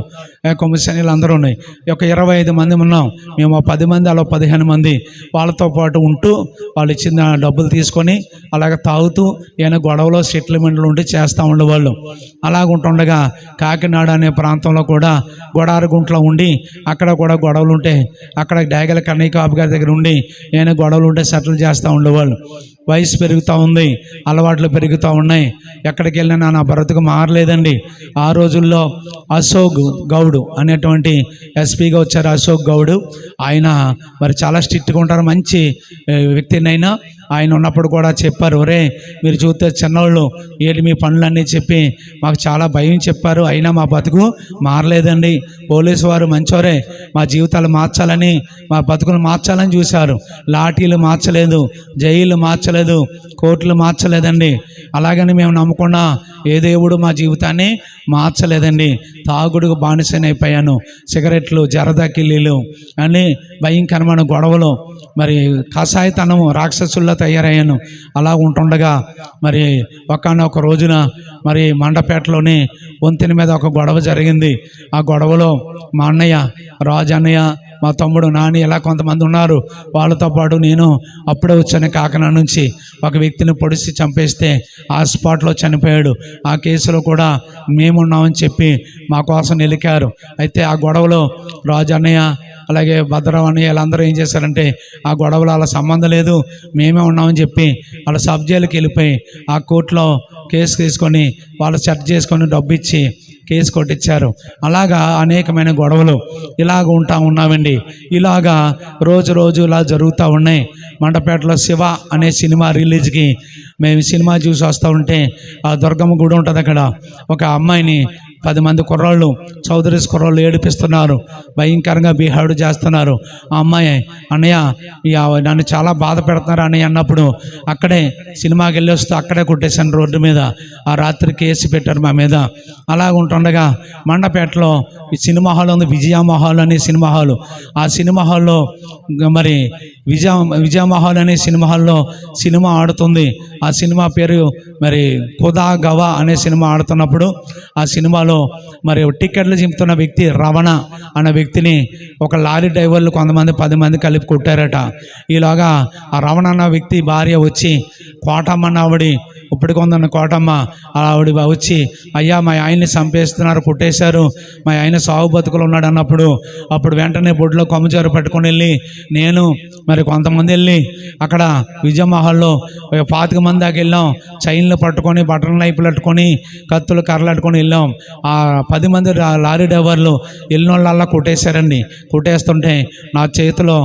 కొమ్మిశనీలు అందరూ ఉన్నాయి. ఒక 25 మంది ఉన్నాం మేము. 10 మంది అలా 15 మంది వాళ్ళతో పాటు ఉంటూ వాళ్ళు ఇచ్చిన డబ్బులు తీసుకొని అలాగ తాగుతూ ఏమైనా గొడవలో సెటిల్మెంట్లు ఉండి చేస్తూ ఉండేవాళ్ళు. అలాగుంటుండగా కాకినాడ అనే ప్రాంతంలో కూడా గొడారగుంట్లో ఉండి అక్కడ కూడా గొడవలు ఉంటే అక్కడ డాగల కన్నయ్య కాపు గారి దగ్గర ఉండి ఏమైనా గొడవలు ఉంటే సెటిల్ చేస్తూ ఉండేవాళ్ళు. వయసు పెరుగుతూ ఉంది, అలవాట్లు పెరుగుతూ ఉన్నాయి. ఎక్కడికి వెళ్ళినా నా బ్రతుకు మారలేదండి. ఆ రోజుల్లో అశోక్ గౌడ్ అనేటువంటి ఎస్పీగా వచ్చారు. అశోక్ గౌడ్ ఆయన మరి చాలా స్ట్రిక్ట్గా ఉంటారు, మంచి వ్యక్తినైనా. ఆయన ఉన్నప్పుడు కూడా చెప్పారు, ఒరే మీరు చూస్తే చిన్నవాళ్ళు ఏంటి మీ పనులన్నీ చెప్పి మాకు చాలా భయం చెప్పారు, అయినా మా బతుకు మారలేదండి. పోలీసు వారు మంచోరే, మా జీవితాలు మార్చాలని, మా బతుకులు మార్చాలని చూశారు. లాఠీలు మార్చలేదు, జైలు మార్చలేదు, కోర్టులు మార్చలేదండి. అలాగని మేము నమ్ముకున్న ఏ దేవుడు మా జీవితాన్ని మార్చలేదండి. తాగుడుకు బానిసనైపోయాను. సిగరెట్లు, జరదా కిల్లీలు అని భయంకరమైన గొడవలు, మరి కషాయతనము, రాక్షసుల్లో తయారయ్యాను. అలా ఉంటుండగా మరి ఒకానొక రోజున మరి మండపేటలోని వంతెన మీద ఒక గొడవ జరిగింది. ఆ గొడవలో మా అన్నయ్య, రాజు అన్నయ్య, మా తమ్ముడు, నాని, ఇలా కొంతమంది ఉన్నారు. వాళ్ళతో పాటు నేను అప్పుడే వచ్చాను కాకినాడ నుంచి. ఒక వ్యక్తిని పొడిచి చంపేస్తే ఆ స్పాట్లో చనిపోయాడు. ఆ కేసులో కూడా మేమున్నామని చెప్పి మా కోసం నిలికారు. అయితే ఆ గొడవలో రాజు అన్నయ్య, అలాగే భద్రరావు అన్నయ్య వీళ్ళందరూ ఏం చేశారంటే ఆ గొడవలో అలా సంబంధం లేదు, మేమే ఉన్నామని చెప్పి వాళ్ళ సబ్ జైలుకి వెళ్ళిపోయి ఆ కోర్టులో కేసు తీసుకొని వాళ్ళు సెట్ చేసుకొని డబ్బు ఇచ్చి కేసు కొట్టించారు. అలాగా అనేకమైన గొడవలు ఇలాగ ఉన్నామండి. ఇలాగా రోజు ఇలా జరుగుతూ ఉన్నాయి. మండపేటలో శివ అనే సినిమా రిలీజ్కి మేము సినిమా చూసి వస్తూ ఉంటే ఆ దుర్గమ్మ గుడి ఉంటుంది, అక్కడ ఒక అమ్మాయిని 10 మంది కుర్రాళ్ళు, చౌదరీస్ కుర్రాళ్ళు ఏడిపిస్తున్నారు, భయంకరంగా బిహేవ్ చేస్తున్నారు. ఆ అమ్మాయి, అన్నయ్య నన్ను చాలా బాధ పెడుతున్నారు అన్నయ్య అన్నప్పుడు అక్కడే సినిమాకి వెళ్ళి వస్తూ అక్కడే కొట్టేశాను రోడ్డు మీద. ఆ రాత్రి కేసు పెట్టారు మా మీద. అలాగుంటుండగా మండపేటలో ఈ సినిమా హాల్ ఉంది, విజయమహల్ అనే సినిమా హాలు. ఆ సినిమా హాల్లో మరి విజయమహల్ అనే సినిమా హాల్లో సినిమా ఆడుతుంది. ఆ సినిమా పేరు మరి ఖుదా గవా అనే సినిమా ఆడుతున్నప్పుడు ఆ సినిమాలో మరి టికెట్లు చింపుతున్న వ్యక్తి రమణ అనే వ్యక్తిని ఒక లారీ డ్రైవర్లు కొంతమంది 10 మంది కలిపి కొట్టారట. ఈలోగా ఆ రమణ అన్న వ్యక్తి భార్య వచ్చి కోటమ్మన్న ఆవిడి ఇప్పుడు కొందన్న కోటమ్మ ఆవిడ వచ్చి, అయ్యా మా ఆయన్ని చంపేస్తున్నారు, కొట్టేశారు, మా ఆయన సాగు బతుకులు ఉన్నాడు అన్నప్పుడు అప్పుడు వెంటనే బొడ్లో కొమ్మజారు పట్టుకొని వెళ్ళి నేను మరి కొంతమంది వెళ్ళి అక్కడ విజయమహల్లో 25 మంది దాకా వెళ్ళాం. చైన్లు పట్టుకొని బటన్ లైపులు పట్టుకొని కత్తులు కర్రలు పట్టుకొని వెళ్ళాం. ఆ 10 మంది లారీ డ్రైవర్లు వెళ్ళిన వాళ్ళల్లా కొట్టేశారండి. కొట్టేస్తుంటే నా చేతిలో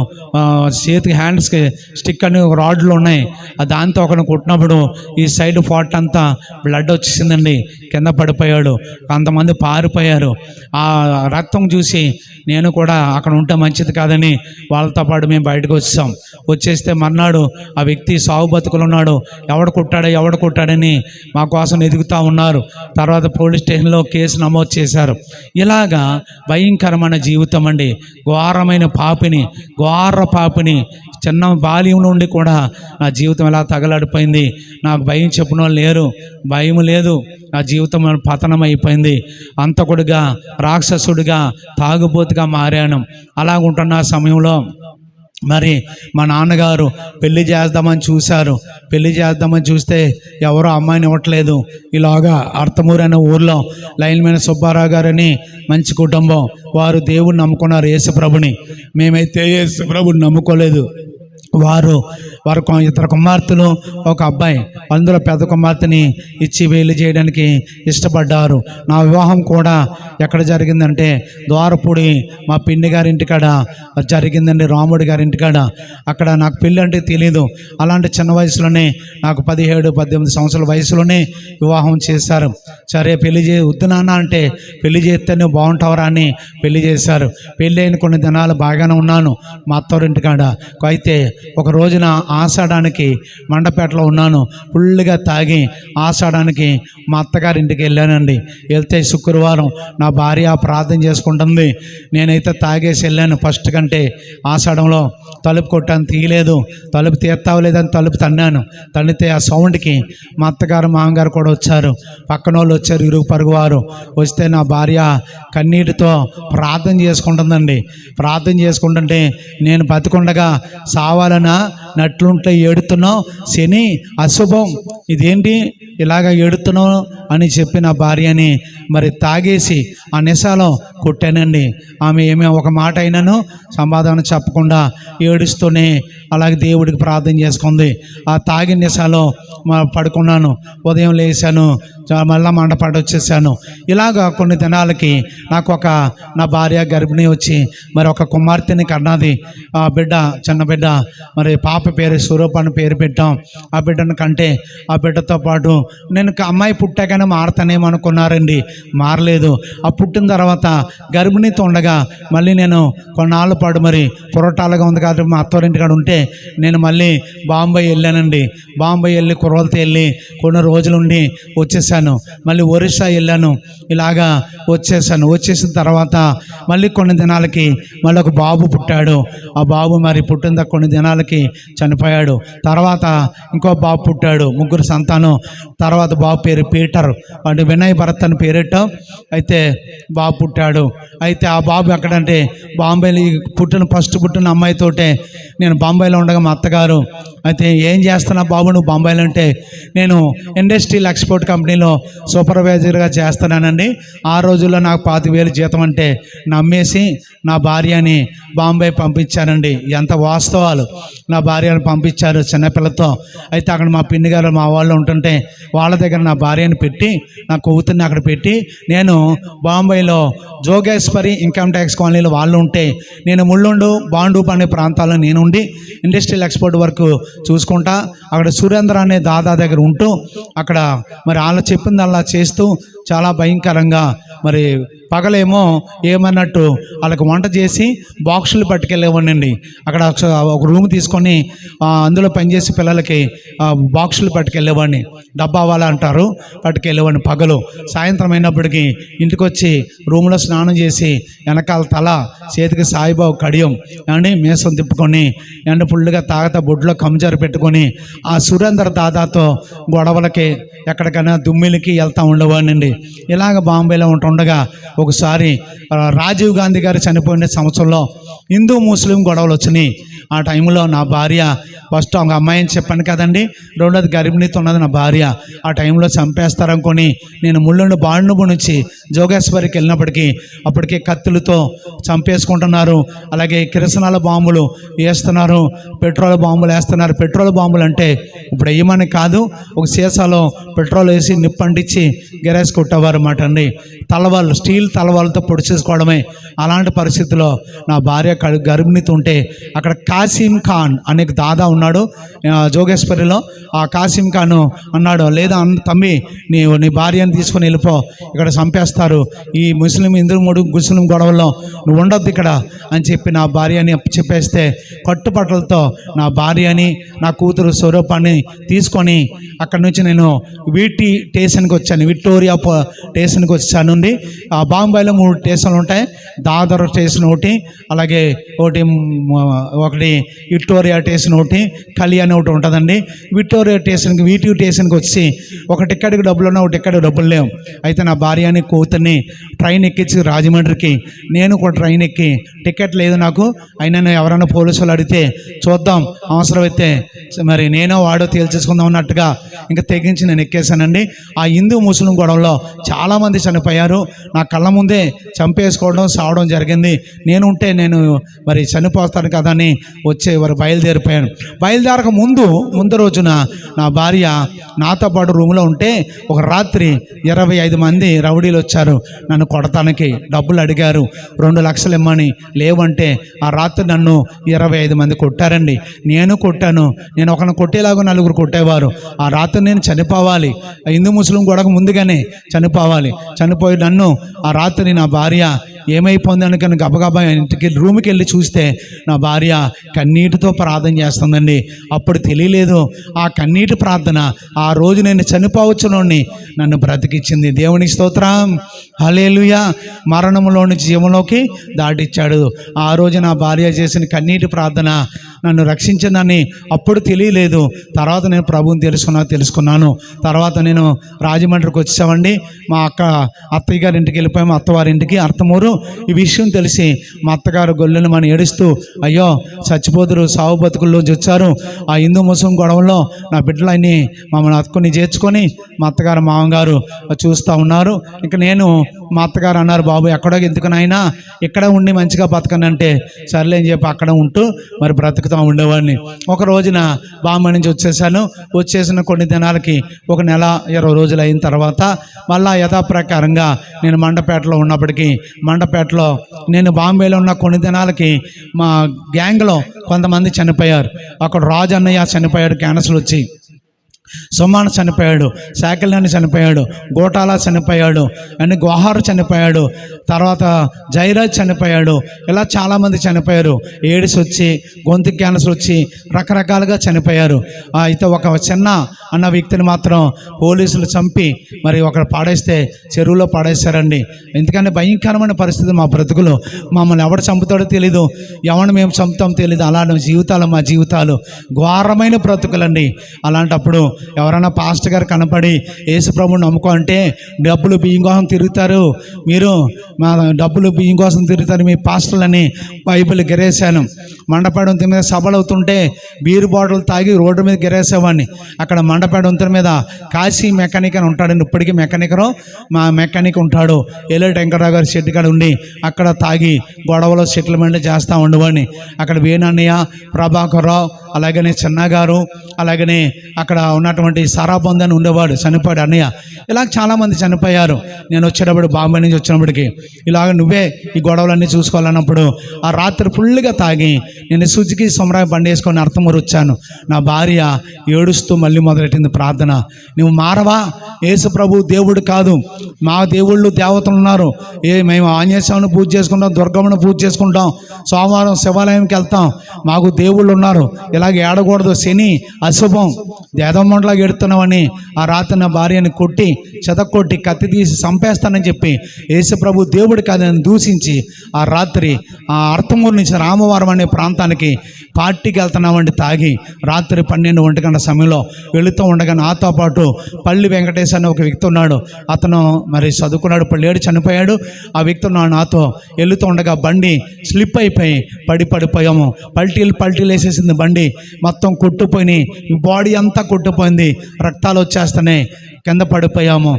చేతికి హ్యాండ్స్కి స్టిక్ అని రాడ్లు ఉన్నాయి. దాంతో ఒకరిని కొట్టినప్పుడు ఈ సైడ్ ఫాట్ అంతా బ్లడ్ వచ్చేసిందండి. కింద పడిపోయాడు. కొంతమంది పారిపోయారు. ఆ రక్తం చూసి నేను కూడా అక్కడ ఉంటే మంచిది కాదని వాళ్ళతో పాటు మేము బయటకు వచ్చేస్తే మర్నాడు ఆ వ్యక్తి సాగు బతుకులు ఉన్నాడు. ఎవడు కొట్టాడని మా కోసం ఎదుగుతూ ఉన్నారు. తర్వాత పోలీస్ స్టేషన్లో కేసు నమోదు చేశారు. ఇలాగా భయంకరమైన జీవితం అండి. ఘోరమైన పాపిని చిన్న బాల్యం నుండి కూడా నా జీవితం ఎలా తగలడిపోయింది. నాకు భయం చెప్పిన వాళ్ళు లేరు, భయం లేదు. నా జీవితం పతనం అయిపోయింది. అంతకుడిగా, రాక్షసుడిగా, తాగుబోతుగా మారాను. అలాగుంటున్న సమయంలో మరి మా నాన్నగారు పెళ్లి చేద్దామని చూశారు. పెళ్లి చేద్దామని చూస్తే ఎవరో అమ్మాయిని ఇవ్వట్లేదు. ఇలాగా అర్థమూరు అనే ఊర్లో లైన్మెన్ సుబ్బారావు గారని మంచి కుటుంబం, వారు దేవుణ్ణి నమ్ముకున్నారు, యేసుప్రభుని. మేమైతే యేసుప్రభుని నమ్ముకోలేదు. వారు ఇద్దరు కుమార్తెలు, ఒక అబ్బాయి, అందులో పెద్ద కుమార్తెని ఇచ్చి పెళ్లి చేయడానికి ఇష్టపడ్డారు. నా వివాహం కూడా ఎక్కడ జరిగిందంటే ద్వారపూడి మా పిన్ని గారి ఇంటికాడ జరిగిందండి, రాముడి గారి ఇంటికాడ. అక్కడ నాకు పెళ్ళి అంటే తెలీదు. అలాంటి చిన్న వయసులోనే నాకు 17-18 సంవత్సరాల వయసులోనే వివాహం చేశారు. సరే పెళ్లి వద్దు నాన్న అంటే పెళ్లి చేస్తేనే బాగుంటావరా అని పెళ్లి చేశారు. పెళ్ళి అయిన కొన్ని దినాలు బాగానే ఉన్నాను మా అత్తవారింటికాడ. అయితే ఒక రోజున ఆషాఢానికి మండపేటలో ఉన్నాను. ఫుల్గా తాగి ఆషాఢానికి మా అత్తగారి ఇంటికి వెళ్ళానండి. వెళ్తే శుక్రవారం నా భార్య ప్రార్థన చేసుకుంటుంది. నేనైతే తాగేసి వెళ్ళాను. ఫస్ట్ కంటే ఆషాఢంలో తలుపు కొట్టాను, తీయలేదు. తలుపు తీస్తావు లేదని తలుపు తన్నాను. తన్నితే ఆ సౌండ్కి మా అత్తగారు మామగారు కూడా వచ్చారు. పక్కన వాళ్ళు వచ్చారు, ఇరుగు పరుగు వారు. వస్తే నా భార్య కన్నీటితో ప్రార్థన చేసుకుంటుందండి. ప్రార్థన చేసుకుంటుంటే నేను బతికుండగా సావాలన్నా నట్లుంటే ఏడుతున్నావు, శని అశుభం, ఇదేంటి ఇలాగ ఏడుతున్నావు అని చెప్పి నా భార్యని మరి తాగేసి ఆ నిశాలో కొట్టానండి. ఆమె ఏమీ ఒక మాట అయినాను సమాధానం చెప్పకుండా ఏడుస్తూనే అలాగే దేవుడికి ప్రార్థన చేసుకుంది. ఆ తాగిన నిశాలో పడుకున్నాను. ఉదయం లేచాను, మళ్ళా మండపాట వచ్చేసాను. ఇలాగా కొన్ని దినాలకి నాకు నా భార్య గర్భిణి వచ్చి మరి ఒక కుమార్తెని కన్నది. ఆ బిడ్డ, చిన్న బిడ్డ, మరి పాప పేరు స్వరూప అని పేరు పెట్టాం. ఆ బిడ్డను కంటే ఆ బిడ్డతో పాటు నేను అమ్మాయి పుట్టాకనే మారతానేమనుకున్నారండి, మారలేదు. ఆ పుట్టిన తర్వాత గర్భిణితో ఉండగా మళ్ళీ నేను కొన్నాళ్ళ పాటు మరి పొరటాలుగా ఉంది కాబట్టి మా అత్తవారింటికాడ ఉంటే నేను మళ్ళీ బాంబే వెళ్ళానండి. బాంబే వెళ్ళి కుర్రలతో వెళ్ళి కొన్ని రోజులు ఉండి వచ్చేసాను. మళ్ళీ ఒరిస్సా వెళ్ళాను. ఇలాగా వచ్చేసాను. వచ్చేసిన తర్వాత మళ్ళీ కొన్ని దినాలకి మళ్ళీ ఒక బాబు పుట్టాడు. ఆ బాబు మరి పుట్టిన కొన్ని దినాలకి చనిపోయాడు. తర్వాత ఇంకో బాబు పుట్టాడు. 3 సంతానం. తర్వాత బాబు పేరు పీటర్, అంటే వినయ్ భరత్ అని పేరెట్టాం. అయితే బాబు పుట్టాడు. అయితే ఆ బాబు ఎక్కడంటే బాంబేలో ఫస్ట్ పుట్టిన అమ్మాయితోటే నేను బాంబేలో ఉండగా మా అత్తగారు అయితే ఏం చేస్తున్నా బాబు నువ్వు బాంబేలో అంటే నేను ఇండస్ట్రియల్ ఎక్స్పోర్ట్ కంపెనీలో సూపర్వైజర్గా చేస్తున్నానండి. ఆ రోజుల్లో నాకు 5,000 జీతం అంటే నమ్మేసి నా భార్యని బాంబే పంపించానండి. ఎంత వాస్తవాలు. నా భార్యను పంపించారు చిన్నపిల్లతో. అయితే అక్కడ మా పిన్ని గారు మా వాళ్ళు ఉంటుంటే వాళ్ళ దగ్గర నా భార్యను పెట్టి నా కూతుర్ని అక్కడ పెట్టి నేను బాంబేలో జోగేశ్వరి ఇన్కమ్ ట్యాక్స్ కాలనీలో వాళ్ళు ఉంటే నేను ముళ్ళుండు బాండూప్ అనే ప్రాంతాల్లో నేను ఉండి ఇండస్ట్రియల్ ఎక్స్పోర్ట్ వరకు చూసుకుంటా అక్కడ సురేంద్ర అనే దాదా దగ్గర ఉంటూ అక్కడ మరి వాళ్ళు చెప్పింది అలా చేస్తూ చాలా భయంకరంగా మరి పగలేమో ఏమన్నట్టు వాళ్ళకి వంట చేసి బాక్సులు పట్టుకెళ్ళేవాడినండి. అక్కడ ఒక రూమ్ తీసుకొని అందులో పనిచేసి పిల్లలకి బాక్సులు పట్టుకెళ్ళేవాడిని. డబ్బా వాళ్ళ అంటారు, పట్టుకెళ్ళేవాడిని పగలు. సాయంత్రం అయినప్పటికీ ఇంటికి వచ్చి రూమ్లో స్నానం చేసి వెనకాల తల చేతికి సాయిబాబు కడియం అండి మీసం తిప్పుకొని ఎండ ఫుల్గా తాగత బొడ్లో కంజారు పెట్టుకొని ఆ సురేందర్ దాదాతో గొడవలకి ఎక్కడికైనా దుమ్మిలికి వెళ్తూ ఉండేవాడినండి. ఇలాగ బాంబేలో ఉంటుండగా ఒకసారి రాజీవ్ గాంధీ గారు చనిపోయిన సంవత్సరంలో హిందూ ముస్లిం గొడవలు వచ్చినాయి. ఆ టైంలో నా భార్య ఫస్ట్ ఒక అమ్మాయి అని చెప్పాను కదండి, రెండోది గర్భిణీతో ఉన్నది నా భార్య. ఆ టైంలో చంపేస్తారనుకొని నేను ముళ్ళుండి బాండుబు నుంచి జోగేశ్వరికి వెళ్ళినప్పటికీ అప్పటికే కత్తులతో చంపేసుకుంటున్నారు. అలాగే కిరసనాల బాంబులు వేస్తున్నారు, పెట్రోల్ బాంబులు వేస్తున్నారు. పెట్రోల్ బాంబులు అంటే ఇప్పుడు వేయమని కాదు, ఒక సీసాలో పెట్రోల్ వేసి నిప్పంటించి గెరేసి కొట్టేవారు అన్నమాట అండి. తలవాళ్ళు, స్టీల్ తలవాళ్ళతో పొడి చేసుకోవడమే. అలాంటి పరిస్థితిలో నా భార్య గర్భిణీతో ఉంటే అక్కడ కాసిం ఖాన్ అనే దాదా ఉన్నాడు జోగేశ్వరిలో. ఆ కాసిం ఖాన్ అన్నాడు, లేదా తమ్మి నీ భార్యను తీసుకొని వెళ్ళిపో, ఇక్కడ చంపేస్తారు, ఈ హిందూ ముస్లిం గొడవల్లో నువ్వు ఉండొద్దు ఇక్కడ అని చెప్పి నా భార్యని చెప్పేస్తే కట్టుబట్టలతో నా భార్యని నా కూతురు స్వరూపాన్ని తీసుకొని అక్కడి నుంచి నేను వీటి స్టేషన్కి వచ్చాను, విక్టోరియా స్టేషన్కి వచ్చాను. ఆ బాంబేలో 3 స్టేషన్లు ఉంటాయి. దాదర్ స్టేషన్ ఒకటి, అలాగే ఒకటి విక్టోరియా స్టేషన్ ఒకటి, కళ్యాణ్ ఒకటి ఉంటుందండి. విక్టోరియా స్టేషన్కి వీటి స్టేషన్కి వచ్చి ఒక టికెట్కి డబ్బులు ఉన్నా, ఒక టికెట్కి డబ్బులు లేవు. అయితే నా భార్యని కూతుర్ని ట్రైన్ ఎక్కించి రాజమండ్రికి, నేను కూడా ట్రైన్ ఎక్కి టికెట్ లేదు నాకు, అయినా ఎవరైనా పోలీసులు అడిగితే చూద్దాం, అవసరమైతే మరి నేనో వాడో తేల్చేసుకుందాం అన్నట్టుగా ఇంకా తెగించి నేను ఎక్కేసానండి. ఆ హిందూ ముస్లిం గొడవలో చాలామంది చనిపోయారు. నా కళ్ళ ముందే చంపేసుకోవడం, సావడం జరిగింది. నేను మరి చనిపోతాను కదా అని వారు బయలుదేరిపోయాను. బయలుదేరక ముందు రోజున నా భార్య నాతో పాటు రూమ్లో ఉంటే ఒక రాత్రి 25 మంది రౌడీలు వచ్చారు నన్ను కొడటానికి. డబ్బులు అడిగారు, 2 లక్షలు ఇమ్మని. లేవంటే ఆ రాత్రి నన్ను 25 మంది కొట్టారండి. నేను కొట్టాను. నేను ఒకరిని కొట్టేలాగా 4 కొట్టేవారు. ఆ రాత్రి నేను చనిపోవాలి, హిందూ ముస్లిం గొడవకు ముందుగానే చనిపోవాలి. చనిపోయి నన్ను ఆ రాత్రి నా భార్య ఏమైపోయింది అనుకుని గబగబా ఇంటికి రూమ్కి వెళ్ళి చూస్తే నా భార్య కన్నీటితో ప్రార్థన చేస్తుందండి. అప్పుడు తెలియలేదు ఆ కన్నీటి ప్రార్థన ఆ రోజు నేను చనిపోవచ్చునోని నన్ను బ్రతికిచ్చింది. దేవునికి స్తోత్రం, హల్లెలూయా. మరణంలోని జీవంలోకి దాటిచ్చాడు. ఆ రోజు నా భార్య చేసిన కన్నీటి ప్రార్థన నన్ను రక్షించిందని అప్పుడు తెలియలేదు. తర్వాత నేను ప్రభువుని తెలుసుకున్నాను. తర్వాత నేను రాజమండ్రికి వచ్చామండి. మా అత్తయ్య గారి ఇంటికి వెళ్ళిపోయాము, అత్తవారింటికి అర్థమూరు. ఈ విషయం తెలిసి మా అత్తగారు గొల్లెలు మనం ఏడుస్తూ, అయ్యో చచ్చిపోతురు, సావు బతుకుల్లోంచి వచ్చారు, ఆ హిందూ ముస్లిం గొడవల్లో నా బిడ్డలన్నీ మమ్మల్ని అతుకుని చేర్చుకొని మా అత్తగారు మామగారు చూస్తూ ఉన్నారు. ఇంకా నేను మా అత్తగారు అన్నారు, బాబు ఎక్కడో ఎందుకునైనా ఇక్కడ ఉండి మంచిగా బతకనంటే సర్లే అని చెప్పి అక్కడ ఉంటూ మరి బ్రతుకుతూ ఉండేవాడిని. ఒక రోజున బాంబే నుంచి వచ్చేసిన కొన్ని దినాలకి 1 నెల 20 రోజులు అయిన తర్వాత మళ్ళా యథాప్రకారంగా నేను మండపేటలో ఉన్నప్పటికీ మండపేటలో నేను బాంబేలో ఉన్న కొన్ని దినాలకి మా గ్యాంగ్లో కొంతమంది చనిపోయారు. అక్కడ రాజు అన్నయ్య చనిపోయాడు, క్యాన్సర్ వచ్చి. సుమాన్ చనిపోయాడు, శాకిల్ని చనిపోయాడు, గోటాలా చనిపోయాడు, అండ్ గోహార్ చనిపోయాడు, తర్వాత జైరాజ్ చనిపోయాడు. ఇలా చాలామంది చనిపోయారు. ఎయిడ్స్ వచ్చి, గొంతు క్యాన్సర్ వచ్చి రకరకాలుగా చనిపోయారు. అయితే ఒక చిన్న అన్న వ్యక్తిని మాత్రం పోలీసులు చంపి మరి ఒకరు పాడేస్తే చెరువులో పాడేశారండి. ఎందుకంటే భయంకరమైన పరిస్థితి మా బ్రతుకులు. మమ్మల్ని ఎవడు చంపుతాడో తెలీదు, ఎవరిని మేము చంపుతామో తెలీదు. అలాంటి జీవితాలు మా జీవితాలు ఘోరమైన బ్రతుకులండి. అలాంటప్పుడు ఎవరైనా పాస్టర్ గారు కనపడి యేసు ప్రభువుని నమ్ముకో అంటే డబ్బులు బియ్యం కోసం తిరుగుతారు, మీరు మా డబ్బులు బియ్యం కోసం తిరుగుతారు మీ పాస్టర్లని బైబిల్ గెరేశాను. మండపేట వంతెన మీద సభలు అవుతుంటే బీరు బాటిల్ తాగి రోడ్డు మీద గెరేసేవాడిని. అక్కడ మండపేట వంతెన మీద కాశీ మెకానిక్ అని ఉంటాడండి, ఇప్పటికీ మా మెకానిక్ ఉంటాడు. ఏలే వెంకటరావు గారి షెడ్ కాడ ఉండి అక్కడ తాగి గొడవలో సెటిల్మెంట్ చేస్తూ ఉండేవాడిని. అక్కడ వేణన్నయ్య, ప్రభాకర్రావు, అలాగనే చిన్నగారు, అలాగనే అక్కడ ఉన్నటువంటి సారాబంద్ అని ఉండేవాడు, చనిపోయాడు అన్నయ్య. ఇలా చాలామంది చనిపోయారు. నేను వచ్చేటప్పుడు బాంబే నుంచి వచ్చినప్పటికీ ఇలాగ నువ్వే ఈ గొడవలన్నీ చూసుకోవాలన్నప్పుడు ఆ రాత్రి ఫుల్గా తాగి నేను సుజుకి సొమరాయి బండి వేసుకొని అర్థమూరు వచ్చాను. నా భార్య ఏడుస్తూ మళ్ళీ మొదలెట్టింది ప్రార్థన, నువ్వు మారవా, యేసు ప్రభు దేవుడు కాదు, మా దేవుళ్ళు దేవతలు ఉన్నారు, మేము ఆంజనేయ స్వామిని పూజ చేసుకుంటాం, దుర్గమ్మను పూజ చేసుకుంటాం, సోమవారం శివాలయంకి వెళ్తాం, మాకు దేవుళ్ళు ఉన్నారు, ఇలాగ ఏడకూడదు, శని అశుభం, దేదమ్మ దొంగలాగా ఎడుతున్నావని ఆ రాత్రి నా భార్యని కొట్టి చెదకొట్టి కత్తి తీసి చంపేస్తానని చెప్పి యేసుప్రభు దేవుడి కాదని దూషించి ఆ రాత్రి ఆ అర్థమూరు నుంచి రామవరం అనే ప్రాంతానికి పార్టీకి వెళ్తున్నామండి. తాగి రాత్రి 12 గంటల సమయంలో వెళుతూ ఉండగా నాతో పాటు పల్లి వెంకటేశ్ అనే ఒక వ్యక్తి ఉన్నాడు. అతను మరి చదువుకున్నాడు, 7 చనిపోయాడు. ఆ వ్యక్తి ఉన్నాడు. నాతో వెళుతూ ఉండగా బండి స్లిప్ అయిపోయి పడిపోయాము. పల్టీలు వేసేసింది బండి, మొత్తం కొట్టుపోయి బాడీ అంతా కొట్టుపోయింది, రక్తాలు వచ్చేస్తున్నాయి, కింద పడిపోయాము.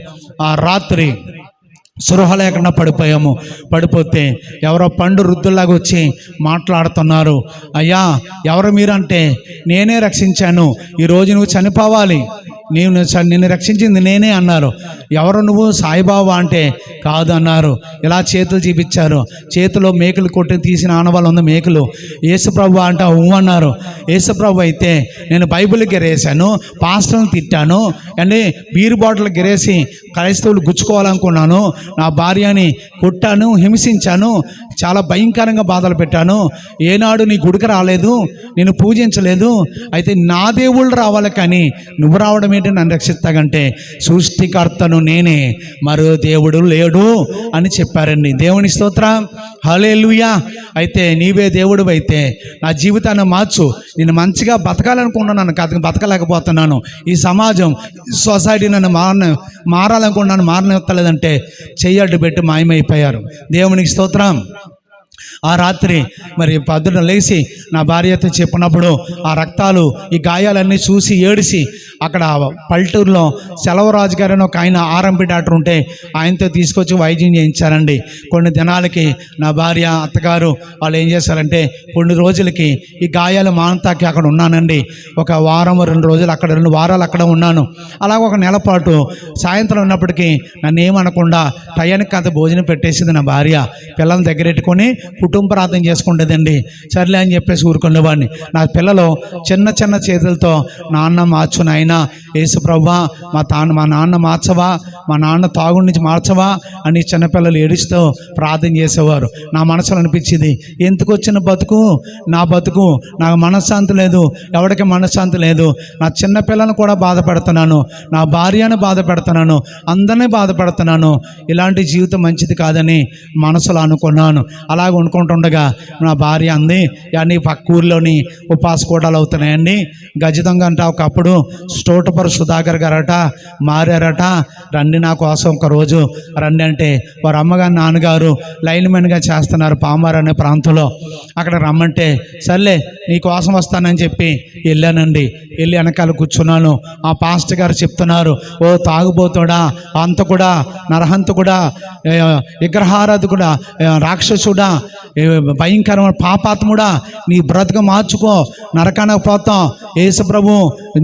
ఆ రాత్రి సృహ లేకుండా పడిపోతే ఎవరో పండు వృద్ధుల్లాగా వచ్చి మాట్లాడుతున్నారు. అయ్యా ఎవరు మీరంటే, నేనే రక్షించాను, ఈరోజు నువ్వు చనిపోవాలి, నిన్ను రక్షించింది నేనే అన్నారు. ఎవరు నువ్వు? సాయిబాబా అంటే కాదు అన్నారు. ఇలా చేతులు చూపించారు. చేతిలో మేకులు కొట్టి తీసిన ఆనవాళ్ళు ఉంది మేకులు. యేసుప్రభు అంటే అన్నారు. యేసుప్రభు అయితే నేను బైబిల్ గిరేసాను, పాస్టర్ని తిట్టాను అండి, బీరు బాటిల్ గిరేసి క్రైస్తవులు గుచ్చుకోవాలనుకున్నాను, నా భార్యని కొట్టాను, హింసించాను, చాలా భయంకరంగా బాధలు పెట్టాను, ఏనాడు నీ గుడికి రాలేదు, నేను పూజించలేదు, అయితే నా దేవుళ్ళు రావాలి కానీ నువ్వు రావడం ఏంటి, నన్ను రక్షిస్తాగంటే సృష్టికర్తను నేనే, మరో దేవుడు లేడు అని చెప్పారండి. దేవుని స్తోత్రం, హల్లెలూయా. అయితే నీవే దేవుడు అయితే నా జీవితాన్ని మార్చు, నేను మంచిగా బతకాలనుకుంటున్నాను, బతకలేకపోతున్నాను, ఈ సమాజం సొసైటీ నన్ను మారాలనుకుంటున్నాను, మారనివ్వలేదంటే చెయ్యడ్డు పెట్టి మాయమైపోయారు. దేవునికి స్తోత్రం. ఆ రాత్రి మరి పొద్దున లేచి నా భార్యతో చెప్పినప్పుడు ఆ రక్తాలు, ఈ గాయాలన్నీ చూసి ఏడిసి అక్కడ పల్లెటూరులో సెలవరాజు గారు అని ఒక ఆయన ఆర్ఎంపీ డాక్టర్ ఉంటే ఆయనతో తీసుకొచ్చి వైద్యం చేయించారండి. కొన్ని దినాలకి నా భార్య అత్తగారు వాళ్ళు ఏం చేశారంటే కొన్ని రోజులకి ఈ గాయాలు మానతాకి అక్కడ ఉన్నానండి. ఒక వారం 2 రోజులు అక్కడ 2 వారాలు అక్కడ ఉన్నాను. అలాగ ఒక నెల పాటు సాయంత్రం ఉన్నప్పటికీ నన్ను ఏమనకుండా టయానికి అంత భోజనం పెట్టేసింది నా భార్య. పిల్లల్ని దగ్గరెట్టుకొని కుటుంబ ప్రార్థన చేసుకుంటుందండి. సర్లే అని చెప్పేసి ఊరుకునేవాడిని. నా పిల్లలు చిన్న చేతులతో నాన్న మార్చు నాయనా, యేసుప్రభువా మా నాన్న మార్చవా, మా నాన్న తాగుడి నుంచి మార్చవా అని చిన్నపిల్లలు ఏడుస్తూ ప్రార్థన చేసేవారు. నా మనసులో అనిపించింది, ఎందుకు వచ్చిన బతుకు, నా బతుకు, నాకు మనశ్శాంతి లేదు, ఎవరికి మనశ్శాంతి లేదు, నా చిన్నపిల్లను కూడా బాధ పెడుతున్నాను, నా భార్యను బాధ పెడుతున్నాను, అందరినీ బాధ పెడుతున్నాను, ఇలాంటి జీవితం మంచిది కాదని మనసులో అనుకున్నాను. అలాగ అనుకుంటుండగా నా భార్య అంది, నీ పక్క ఊరిలోని ఉపాస కూడాలు అవుతున్నాయండి, గజితంగా అంటే ఒకప్పుడు స్టోటపరు సుధాకర్ గారట మారారట, రండి నా కోసం ఒక రోజు రండి అంటే వారు అమ్మగారు నాన్నగారు లైన్మెన్గా చేస్తున్నారు పామారు అనే ప్రాంతంలో. అక్కడ రమ్మంటే సర్లే నీ కోసం వస్తానని చెప్పి వెళ్ళానండి. వెళ్ళి వెనకాల కూర్చున్నాను. ఆ పాస్టర్ గారు చెప్తున్నారు, ఓ తాగుబోతుడా, అంతకుడా, నరహంతకుడా, విగ్రహారాధకుడా, రాక్షసుడా, భయంకరమైన పాపాత్ముడా, నీ బ్రతుకు మార్చుకో, నరకానికి పోతాం. యేసుప్రభు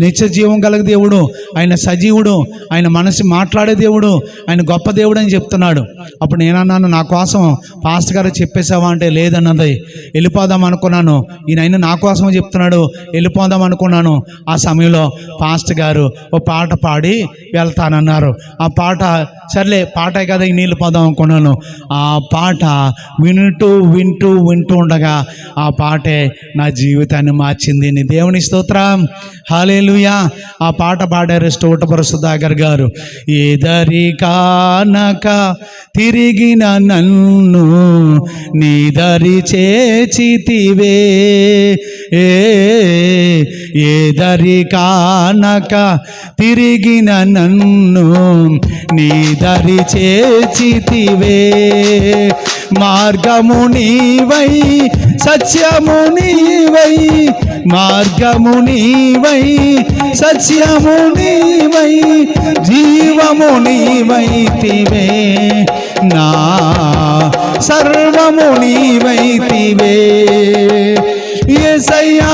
నిత్య జీవం కలిగే దేవుడు, ఆయన సజీవుడు, ఆయన మనసు మాట్లాడే దేవుడు, ఆయన గొప్ప దేవుడు అని చెప్తున్నాడు. అప్పుడు నేనన్నాను, నా కోసం పాస్టర్ గారు చెప్పేసావా అంటే లేదన్నది, వెళ్ళిపోదాం అనుకున్నాను. ఈయన నా కోసం చెప్తున్నాడు, వెళ్ళిపోదాం అనుకున్నాను. ఆ సమయంలో పాస్టర్ గారు ఓ పాట పాడి వెళ్తానన్నారు. ఆ పాట సర్లే పాటే కదా ఈ నీళ్ళు పోదాం అనుకున్నాను. ఆ పాట వింటూ ఉండగా ఆ పాటే నా జీవితాన్ని మార్చింది. నీ దేవుని స్తోత్రం, హల్లెలూయా. ఆ పాట పాడారు స్టోటపరు సుధాకర్ గారు. ఎదరి కానక తిరిగిన నన్ను నీదరి చేచితివే, ఎదరి కానక తిరిగిన నన్ను నీదరి చేచితివే, మార్గము నీవై సత్యము నీవై, మార్గము నీవై సత్యము నీవై, జీవము నీవైతివే, నా సర్వము నీవైతివే. యేసయ్యా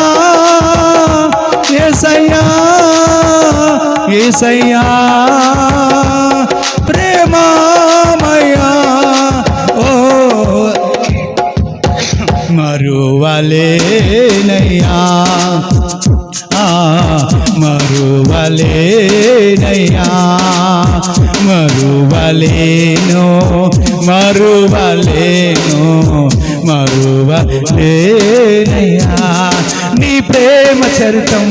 యేసయ్యా యేసయ్యా ప్రేమమయా, ఓ మరువలేనయ్యా, మరువలేనయ్యా, మరువలేను మరువలేనయ్యా. నీ ప్రేమ చరితం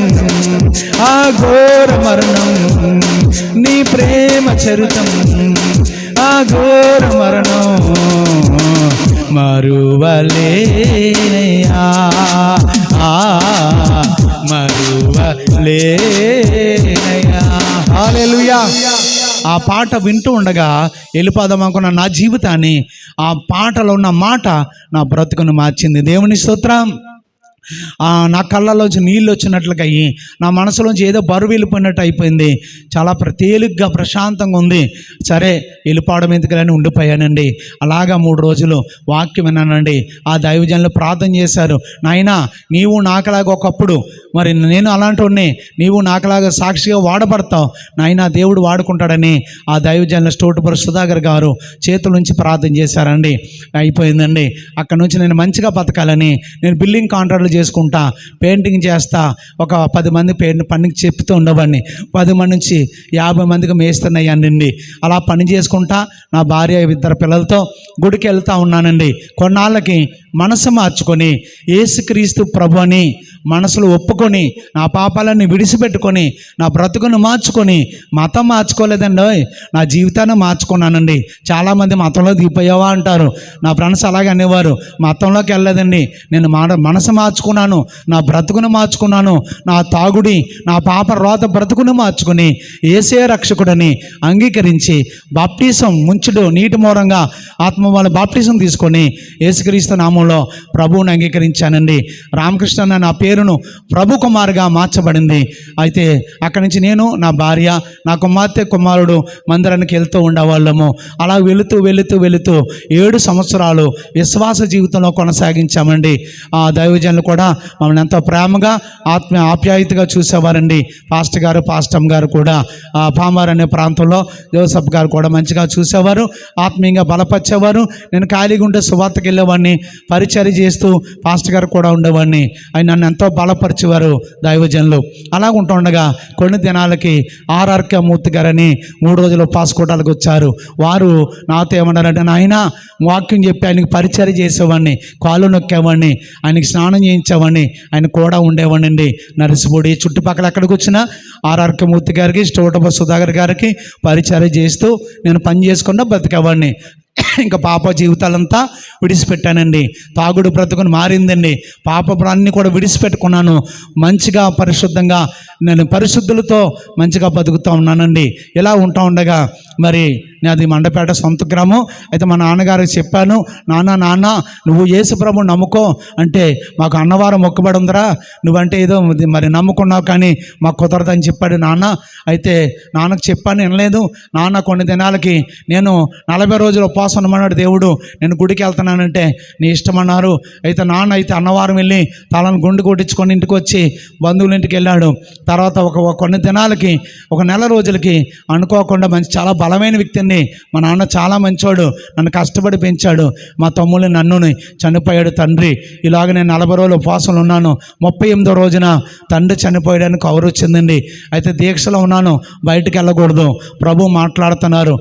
ఆ ఘోర మరణం, నీ ప్రేమ చరితం ఆ ఘోర మరణం మరువలేనయ్యా. మరువలేనయ్యా. హల్లెలూయా. ఆ పాట వింటూ ఉండగా వెళ్ళిపోదాం అనుకున్న నా జీవితాన్ని ఆ పాటలో ఉన్న మాట నా బ్రతుకును మార్చింది. దేవుని స్తోత్రం. నా కళ్ళలోంచి నీళ్ళు వచ్చినట్లుగా అయ్యి నా మనసులోంచి ఏదో బరువు వెళ్ళిపోయినట్టు అయిపోయింది. చాలా తేలిగ్గా ప్రశాంతంగా ఉంది. సరే వెళ్ళిపోవడం ఎందుకని ఉండిపోయానండి. అలాగా 3 రోజులు వాక్యం విన్నానండి. ఆ దైవజనులు ప్రార్థన చేశారు, నాయనా నీవు నాకులాగా ఒకప్పుడు మరి నేను అలాంటి నీవు నాకులాగా సాక్షిగా వాడబడతావు నాయనా, దేవుడు వాడుకుంటాడని ఆ దైవజనులు స్టోటుపుర సుధాకర్ గారు చేతుల నుంచి ప్రార్థన చేశారండి. అయిపోయిందండి. అక్కడ నుంచి నేను మంచిగా బతకాలని నేను బిల్డింగ్ కాంట్రాక్ట్లు చేసుకుంటా, పెయింటింగ్ చేస్తా, ఒక 10 మంది పనికి చెప్తూ ఉండేవాడిని. 10 మంది నుంచి 50 మందికి మేస్తున్నాయండి. అలా పని చేసుకుంటా నా భార్య 2 పిల్లలతో గుడికి వెళ్తూ ఉన్నానండి. కొన్నాళ్ళకి మనసు మార్చుకొని యేసుక్రీస్తు ప్రభు అని మనసులో ఒప్పుకొని నా పాపాలన్నీ విడిచిపెట్టుకొని నా బ్రతుకును మార్చుకొని, మతం మార్చుకోలేదండి, నా జీవితాన్ని మార్చుకున్నానండి. చాలామంది మతంలో దిగిపోయావా అంటారు. నా ఫ్రెండ్స్ అలాగే అనేవారు. మతంలోకి వెళ్ళలేదండి, నేను మనసు మార్చుకున్నాను, నా బ్రతుకును మార్చుకున్నాను. నా తాగుడి నా పాప రోత బ్రతుకును మార్చుకొని యేసే రక్షకుడని అంగీకరించి బాప్టిజం ముంచుడు నీటి మూలంగా ఆత్మ వాళ్ళ బాప్టిజం తీసుకొని యేసుక్రీస్తు నామంలో ప్రభువుని అంగీకరించానండి. రామకృష్ణ నా పేరును ప్రభు కుమార్గా మార్చబడింది. అయితే అక్కడి నుంచి నేను, నా భార్య, నా కుమార్తె, కుమారుడు మందిరానికి వెళ్తూ ఉండేవాళ్ళము. అలా వెళుతూ 7 సంవత్సరాలు విశ్వాస జీవితంలో కొనసాగించామండి. ఆ దైవజనులు కూడా మమ్మల్ని ఎంతో ప్రేమగా ఆప్యాయతగా చూసేవారండి. పాస్టర్ గారు, పాస్టమ్ గారు కూడా పామార్ అనే ప్రాంతంలో జోసఫ్ గారు కూడా మంచిగా చూసేవారు, ఆత్మీయంగా బలపరిచేవారు. నేను ఖాళీగా ఉంటే సువార్తకి వెళ్ళేవాడిని, పరిచర్య చేస్తూ పాస్టర్ గారు కూడా ఉండేవాడిని. ఆయన నన్ను ఎంతో బలపరిచేవారు దైవజనులు. అలా ఉంటుండగా కొన్ని దినాలకి ఆర్ఆర్కే మూర్తి గారని 3 రోజులు ఉపవాసకూటాలకు వచ్చారు. వారు నాతో ఏమన్నారంటే, నాయన వాక్యం చెప్పి ఆయనకి పరిచర్య చేసేవాడిని, కాళ్ళు నొక్కేవాడిని, ఆయనకి స్నానం చేయించేవాడిని, ఆయన కూడా ఉండేవాడిని. నర్సిపూడి చుట్టుపక్కల ఎక్కడికి వచ్చినా ఆర్ఆర్కే మూర్తి గారికి, స్టోటుపుర సుధాకర్ గారికి పరిచర్య చేస్తూ నేను పని చేసుకున్నా బతికేవాడిని. ఇంకా పాప జీవితాలంతా విడిచిపెట్టానండి. తాగుడు బ్రతుకుని మారిందండి. పాపపురాన్ని కూడా విడిచిపెట్టుకున్నాను. మంచిగా పరిశుద్ధంగా నేను పరిశుద్ధులతో మంచిగా బతుకుతూ ఉన్నానండి. ఇలా ఉంటా ఉండగా మరి నాది మండపేట సొంత గ్రామం. అయితే మా నాన్నగారికి చెప్పాను, నాన్న నువ్వు యేసుప్రభు నమ్ముకో అంటే, మాకు అన్నవారం మొక్కుబడి ఉందిరా, నువ్వంటే ఏదో మరి నమ్ముకున్నావు కానీ మాకు కుదరదని చెప్పాడు నాన్న. అయితే నాన్నకు చెప్పాను, వినలేదు. నాన్న కొన్ని దినాలకి నేను 40 రోజులు ఉపవాసం ఉండమన్నాడు దేవుడు, నేను గుడికి వెళ్తున్నానంటే నీ ఇష్టమన్నారు. అయితే నాన్న అయితే అన్నవారం వెళ్ళి తలను గుండు కొట్టించుకొని ఇంటికి వచ్చి బంధువుల ఇంటికి వెళ్ళాడు. తర్వాత కొన్ని దినాలకి 1 నెల రోజులకి అనుకోకుండా చాలా బలమైన వ్యక్తిని, మా నాన్న చాలా మంచోడు, నన్ను కష్టపడి పెంచాడు. మా తమ్ముళ్ళు నన్నుని చనిపోయాడు తండ్రి. ఇలాగ నేను 40 రోజులు ఉపవాసంలో ఉన్నాను. 38వ రోజున తండ్రి చనిపోయడానికి కవర్ వచ్చిందండి. అయితే దీక్షలో ఉన్నాను, బయటికి వెళ్ళకూడదు. ప్రభు మాట్లాడుతున్నారు,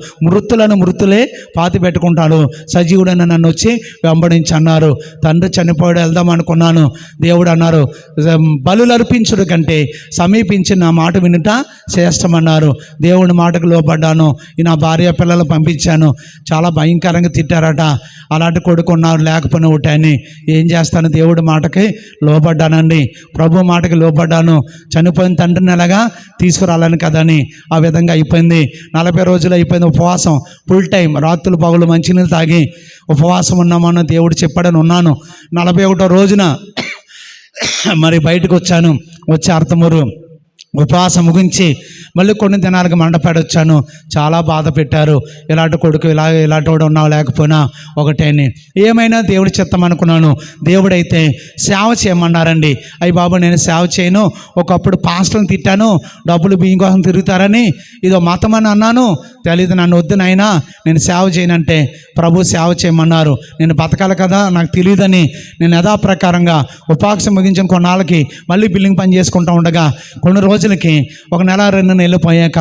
మృతులే పాతి పెట్టుకుంటాడు, సజీవుడైన నన్ను వచ్చి వెంబడించి అన్నారు. తండ్రి చనిపోయాడు, వెళ్దాం అనుకున్నాను. దేవుడు అన్నారు, బలులు అర్పించుడు కంటే సమీపించి నా మాట వినుట శ్రేష్టమన్నారు. దేవుడి మాటకు లోబడ్డాను. నా భార్య పిల్లలు పంపించాను. చాలా భయంకరంగా తిట్టారట. అలాంటి కొడుకున్నారు లేకపోయినా ఒకటని. ఏం చేస్తాను, దేవుడి మాటకి లోబడ్డానండి, ప్రభు మాటకి లోబడ్డాను. చనిపోయిన తండ్రిని ఎలాగా తీసుకురాలని కదని ఆ విధంగా అయిపోయింది. 40 రోజులు అయిపోయింది ఉపవాసం, ఫుల్ టైం, రాత్రులు పగులు మంచినీళ్ళు తాగి ఉపవాసం ఉన్నామన్న దేవుడు చెప్పాడని ఉన్నాను. 41వ రోజున మరి బయటకు వచ్చాను. వచ్చి అర్థమూరు ఉపవాసం ముగించి మళ్ళీ కొన్ని దినాలకు మండపేట వచ్చాను. చాలా బాధ పెట్టారు. ఇలాంటి కొడుకు ఇలాంటి వాడు ఉన్నావు లేకపోయినా ఒకటేని. ఏమైనా దేవుడి చిత్తం అనుకున్నాను. దేవుడైతే సేవ చేయమన్నారండి. అయ్యి బాబు నేను సేవ చేయను, ఒకప్పుడు పాస్టర్ని తిట్టాను, డబ్బులు బియ్యం కోసం తిరుగుతారని, ఇదో మతం అని అన్నాను, తెలీదు, నన్ను వద్దు నాయనా నేను సేవ చేయనంటే ప్రభు సేవ చేయమన్నారు. నేను బతకాలి కదా, నాకు తెలియదని నేను యథాప్రకారంగా ఉపవాసం ముగించిన కొన్నాళ్ళకి మళ్ళీ బిల్డింగ్ పని చేసుకుంటూ ఉండగా కొన్ని రోజులకి, ఒక నెల 2 నెలలు పోయాక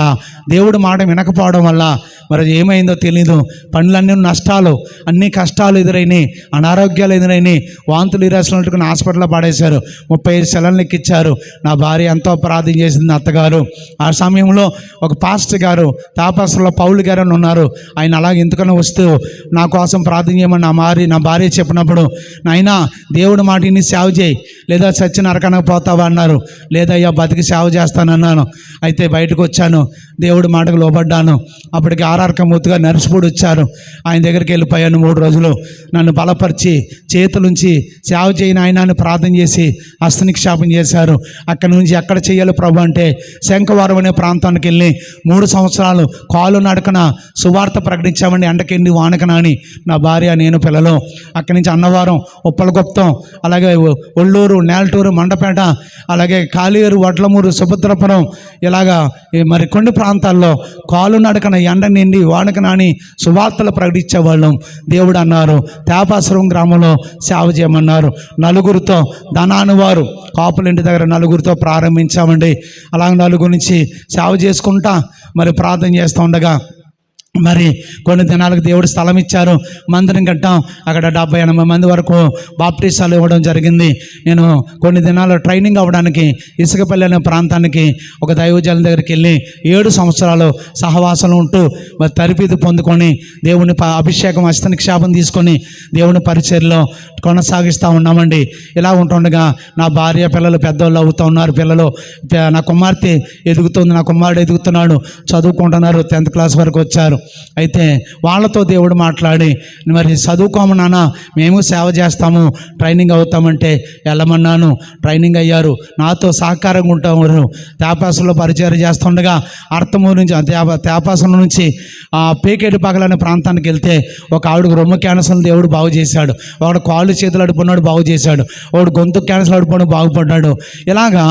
దేవుడు మాట వినకపోవడం వల్ల మరి ఏమైందో తెలీదు. పనులన్నీ నష్టాలు, అన్ని కష్టాలు ఎదురైనాయి, అనారోగ్యాలు ఎదురైనాయి, వాంతులు ఇరాసినట్టుకుని హాస్పిటల్లో పడేశారు. 35 సెలవులు ఎక్కిచ్చారు. నా భార్య ఎంతో ప్రార్థన చేసింది, అత్తగారు. ఆ సమయంలో ఒక పాస్టర్ గారు, తాపస్సులో పౌలు గారు అని ఉన్నారు. ఆయన అలాగే ఎందుకని వస్తూ నా కోసం ప్రార్థన చేయమని నా భార్య చెప్పినప్పుడు, నాయనా దేవుడు మాట ఇన్ని సేవ చేయి, లేదా చచ్చి నరకనకు పోతావా అన్నారు. లేదయ్యా బతికి సేవ చేస్తానన్నాను. అయితే బయటకు వచ్చాను, దేవుడి మాటకు లోబడ్డాను. అప్పటికి ఆర్ఆర్కమూర్తిగా నర్సుపూడి వచ్చారు. ఆయన దగ్గరికి వెళ్ళిపోయాను. 3 రోజులు నన్ను బలపరిచి చేతులుంచి సేవ చేయని ఆయనాన్ని ప్రార్థన చేసి హస్తనిక్షేపం చేశారు. అక్కడి నుంచి ఎక్కడ చేయాలి ప్రభు అంటే శంఖవరం అనే ప్రాంతానికి వెళ్ళి 3 సంవత్సరాలు కాలు నడకన సువార్త ప్రకటించామండి. ఎండకెండి వానకనాని నా భార్య, నేను, పిల్లలు. అక్కడి నుంచి అన్నవరం, ఉప్పలగుప్తం, అలాగే ఒళ్ళూరు, నేల్టూరు, మండపేట, అలాగే కాళీరు, వడ్లమూరు, సుభద్రపురం, ఇలాగా మరి కొన్ని ప్రాంతాల్లో కాలు నడకన ఎండ నిండి వానకనాని సువార్తలు ప్రకటించేవాళ్ళం. దేవుడు అన్నారు తేపాసురం గ్రామంలో సేవ చేయమన్నారు. 4గురితో ధనానువారు కాపుల ఇంటి దగ్గర 4గురితో ప్రారంభించామండి. అలాగే 4 నుంచి సేవ చేసుకుంటా మరి ప్రార్థన చేస్తూ ఉండగా మరి కొన్ని దినాలకు దేవుడు స్థలం ఇచ్చారు, మందిరం కట్టాం. అక్కడ 70-80 మంది వరకు బాప్టిసాలు ఇవ్వడం జరిగింది. నేను కొన్ని దినాలు ట్రైనింగ్ అవ్వడానికి ఇసుకపల్లి అనే ప్రాంతానికి ఒక దైవజనం దగ్గరికి వెళ్ళి 7 సంవత్సరాలు సహవాసం ఉంటూ మరి తరబీదు పొందుకొని దేవుని అభిషేకం హస్తనిక్షేపం తీసుకొని దేవుని పరిచర్యలో కొనసాగిస్తూ ఉన్నామండి. ఇలా ఉంటుండగా నా భార్య, పిల్లలు పెద్దోళ్ళు అవుతూ ఉన్నారు. పిల్లలు, నా కుమార్తె ఎదుగుతుంది, నా కుమారుడు ఎదుగుతున్నాడు, చదువుకుంటున్నారు, 10th క్లాస్ వరకు వచ్చారు. అయితే వాళ్ళతో దేవుడు మాట్లాడి మరి చదువుకోమన్నానా, మేము సేవ చేస్తాము, ట్రైనింగ్ అవుతామంటే వెళ్ళమన్నాను. ట్రైనింగ్ అయ్యారు, నాతో సహకారంగా ఉంటారు. తేపాసంలో పరిచయం చేస్తుండగా అర్థమూరు నుంచి తేపాసం నుంచి పేకేటి పగలనే ప్రాంతానికి వెళ్తే ఒక ఆవిడకు రొమ్ము క్యాన్సర్ దేవుడు బాగు చేశాడు. ఒకడు కాళ్ళు చేతులు అడుపున్నాడు, బాగు చేశాడు. ఒకడు గొంతు క్యాన్సర్ అడుపున్నాడు, బాగుపడ్డాడు. ఇలాగా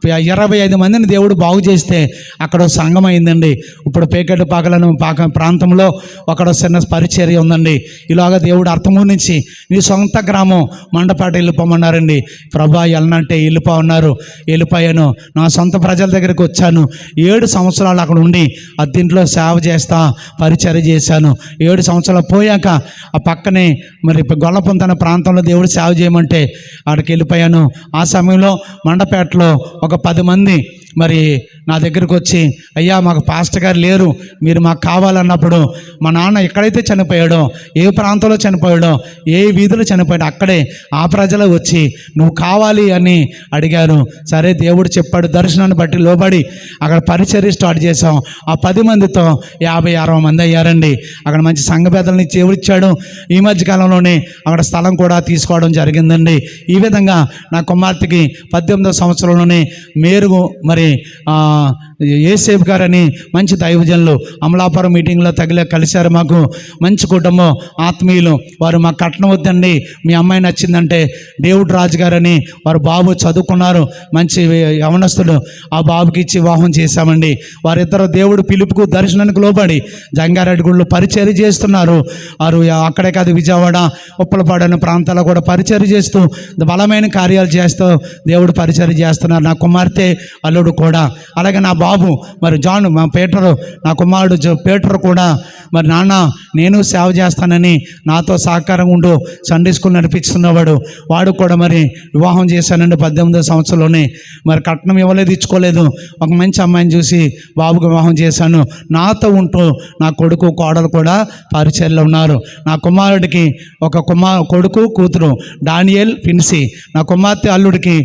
25 మందిని దేవుడు బాగు చేస్తే అక్కడ సంఘం అయిందండి. ఇప్పుడు పేకేటి పగలను ప్రాంతంలో అక్కడ చిన్న పరిచర్య ఉందండి. ఇలాగా దేవుడు అర్థమూరు నుంచి నీ సొంత గ్రామం మండపేట వెళ్ళిపోమన్నారండి. ప్రభా వెళ్ళనంటే వెళ్ళిపోన్నారు. వెళ్ళిపోయాను, నా సొంత ప్రజల దగ్గరికి వచ్చాను. 7 సంవత్సరాలు అక్కడ ఉండి అద్దింట్లో సేవ చేస్తా పరిచర్య చేశాను. 7 సంవత్సరాలు పోయాక ఆ పక్కనే మరి గొల్లపొంతన ప్రాంతంలో దేవుడు సేవ చేయమంటే అక్కడికి వెళ్ళిపోయాను. ఆ సమయంలో మండపేటలో ఒక 10 మంది మరి నా దగ్గరికి వచ్చి, అయ్యా మాకు పాస్టర్ గారు లేరు, మీరు మాకు కావాలన్నప్పుడు మా నాన్న ఎక్కడైతే చనిపోయాడో, ఏ ప్రాంతంలో చనిపోయాడో, ఏ వీధిలో చనిపోయాడో అక్కడే ఆ ప్రజలు వచ్చి నువ్వు కావాలి అని అడిగారు. సరే దేవుడు చెప్పాడు, దర్శనాన్ని బట్టి లోబడి అక్కడ పరిచర్య స్టార్ట్ చేసాం. ఆ 10 మందితో 50-60 మంది అయ్యారండి. అక్కడ మంచి సంఘ పెద్దలని దేవుడు ఇచ్చాడు. ఈ మధ్యకాలంలోనే అక్కడ స్థలం కూడా తీసుకోవడం జరిగిందండి. ఈ విధంగా నా కుమార్తెకి 18వ సంవత్సరంలోనే మేరుగు మరి ఏసేఫ్ గారని మంచి దైవజనులు అమలాపురం మీటింగ్లో కలిశారు. మాకు మంచి కుటుంబం, ఆత్మీయులు. వారు మాకు కట్నం వద్దండి, మీ అమ్మాయి నచ్చిందంటే దేవుడు రాజు గారని వారు బాబు చదువుకున్నారు, మంచి యవనస్తుడు. ఆ బాబుకి ఇచ్చి వివాహం చేశామండి. వారిద్దరు దేవుడు పిలుపుకు దర్శనానికి లోబడి జంగారెడ్డి గుళ్ళు పరిచర్య చేస్తున్నారు. వారు అక్కడే కాదు, విజయవాడ, ఉప్పలపాడు అనే ప్రాంతాల్లో కూడా పరిచర్య చేస్తూ బలమైన కార్యాలు చేస్తూ దేవుడు పరిచర్య చేస్తున్నారు. నా కుమార్తె, అల్లుడు కూడా. అలాగే నా బాబు మరి జాన్, మా పేటరు, నా కుమారుడు పేటరు కూడా మరి నాన్న నేను సేవ చేస్తానని నాతో సహకారం ఉండు సండే స్కూల్ నడిపిస్తున్నవాడు. వాడు కూడా మరి వివాహం చేశానండి 18వ సంవత్సరంలోనే. మరి కట్నం ఇవ్వలేదు, ఇచ్చుకోలేదు. ఒక మంచి అమ్మాయిని చూసి బాబుకు వివాహం చేశాను. నాతో ఉంటూ నా కొడుకు, కోడలు కూడా పరిచర్యలో ఉన్నారు. నా కుమారుడికి ఒక కొడుకు, కూతురు డానియల్, ఫిన్సీ. నా కుమార్తె అల్లుడికి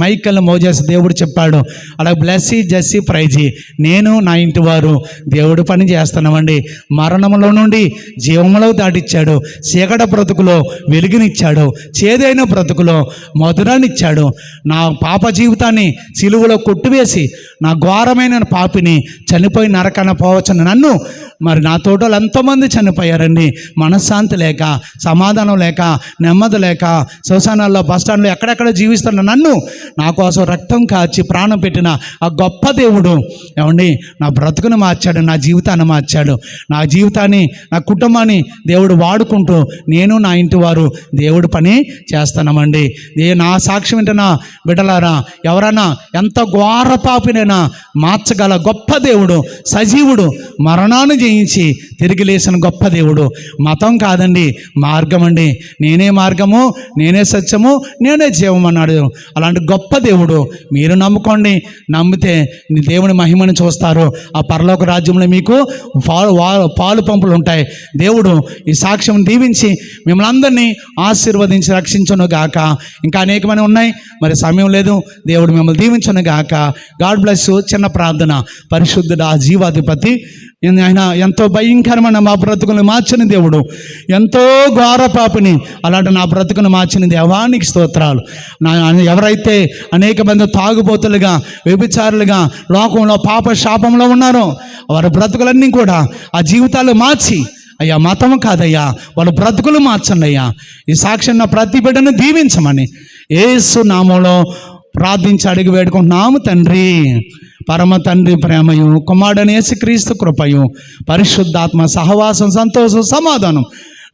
మైకల్ మోజెస్ దేవుడు చెప్పాడు. అలాగే బ్లెస్సీ, జెస్సీ, ప్రైజీ. నేను నా ఇంటి వారు దేవుడు పని చేస్తున్నామండి. మరణంలో నుండి జీవంలో దాటిచ్చాడు, చీకటి బ్రతుకులో వెలుగునిచ్చాడు, చేదైన బ్రతుకులో మధురాన్నిచ్చాడు. నా పాప జీవితాన్ని సిలువలో కొట్టివేసి నా ఘోరమైన పాపిని చనిపోయి నరకన పోవచ్చును నన్ను మరి నా తోటలు ఎంతోమంది చనిపోయారండి, మనశ్శాంతి లేక, సమాధానం లేక, నెమ్మది లేక, శ్మశానాల్లో బస్టాండ్లో ఎక్కడెక్కడ జీవిస్తున్న నన్ను నా కోసం రక్తం కాచి ప్రాణం పెట్టిన ఆ గొప్ప దేవుడు ఏమండి నా బ్రతుకును మార్చాడు, నా జీవితాన్ని మార్చాడు. నా జీవితాన్ని, నా కుటుంబాన్ని దేవుడు వాడుకుంటూ నేను నా ఇంటి వారు దేవుడు పని చేస్తున్నామండి. నా సాక్ష్యం వింటున్న బిడ్డలారా, ఎవరన్నా ఎంత ఘోర పాపినైనా మార్చగల గొప్ప దేవుడు, సజీవుడు, మరణాన్ని జయించి తిరిగి లేచిన గొప్ప దేవుడు. మతం కాదండి, మార్గం అండి. నేనే మార్గము, నేనే సత్యము, నేనే జీవం అన్నాడు. అలాంటి గొప్ప దేవుడు మీరు నమ్ముకోండి. నమ్మితే దేవుని మహిమను చూస్తారు. ఆ పరలోక రాజ్యంలో మీకు పాలు పంపులు ఉంటాయి. దేవుడు ఈ సాక్ష్యం దీవించి మిమ్మల్ని అందరినీ ఆశీర్వదించి రక్షించును గాక. ఇంకా అనేకమైన ఉన్నాయి, మరి సమయం లేదు. దేవుడు మిమ్మల్ని దీవించును గాక. God bless you. చిన్న ప్రార్థన. పరిశుద్ధుడు ఆ జీవాధిపతి, ఆయన ఎంతో భయంకరమైన మా బ్రతుకును మార్చిన దేవుడు, ఎంతో ఘోర పాపిని అలాంటి నా బ్రతుకును మార్చిన దేవానికి స్తోత్రాలు. ఎవరైతే అనేక మంది తాగుబోతులుగా, వ్యభిచారులుగా, లోకంలో పాప శాపంలో ఉన్నారో వారి బ్రతుకులన్నీ కూడా ఆ జీవితాలు మార్చి, అయ్యా మతం కాదయ్యా, వాళ్ళ బ్రతుకులు మార్చండి అయ్యా. ఈ సాక్ష్యం నా ప్రతి బిడ్డను దీవించమని యేసు నామంలో ప్రార్థించి అడిగి వేడుకుంటున్నాము తండ్రి. పరమ తండ్రి ప్రేమయు, కుమారుడైన యేసుక్రీస్తు కృపయు, పరిశుద్ధాత్మ సహవాసం, సంతోషం, సమాధానం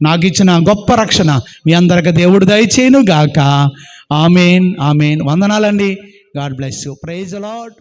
నాకు ఇచ్చిన గొప్ప రక్షణ మీ అందరికి దేవుడు దయచేయును గాక. Amen, amen. వందనాలండి. God bless you. Praise the lord.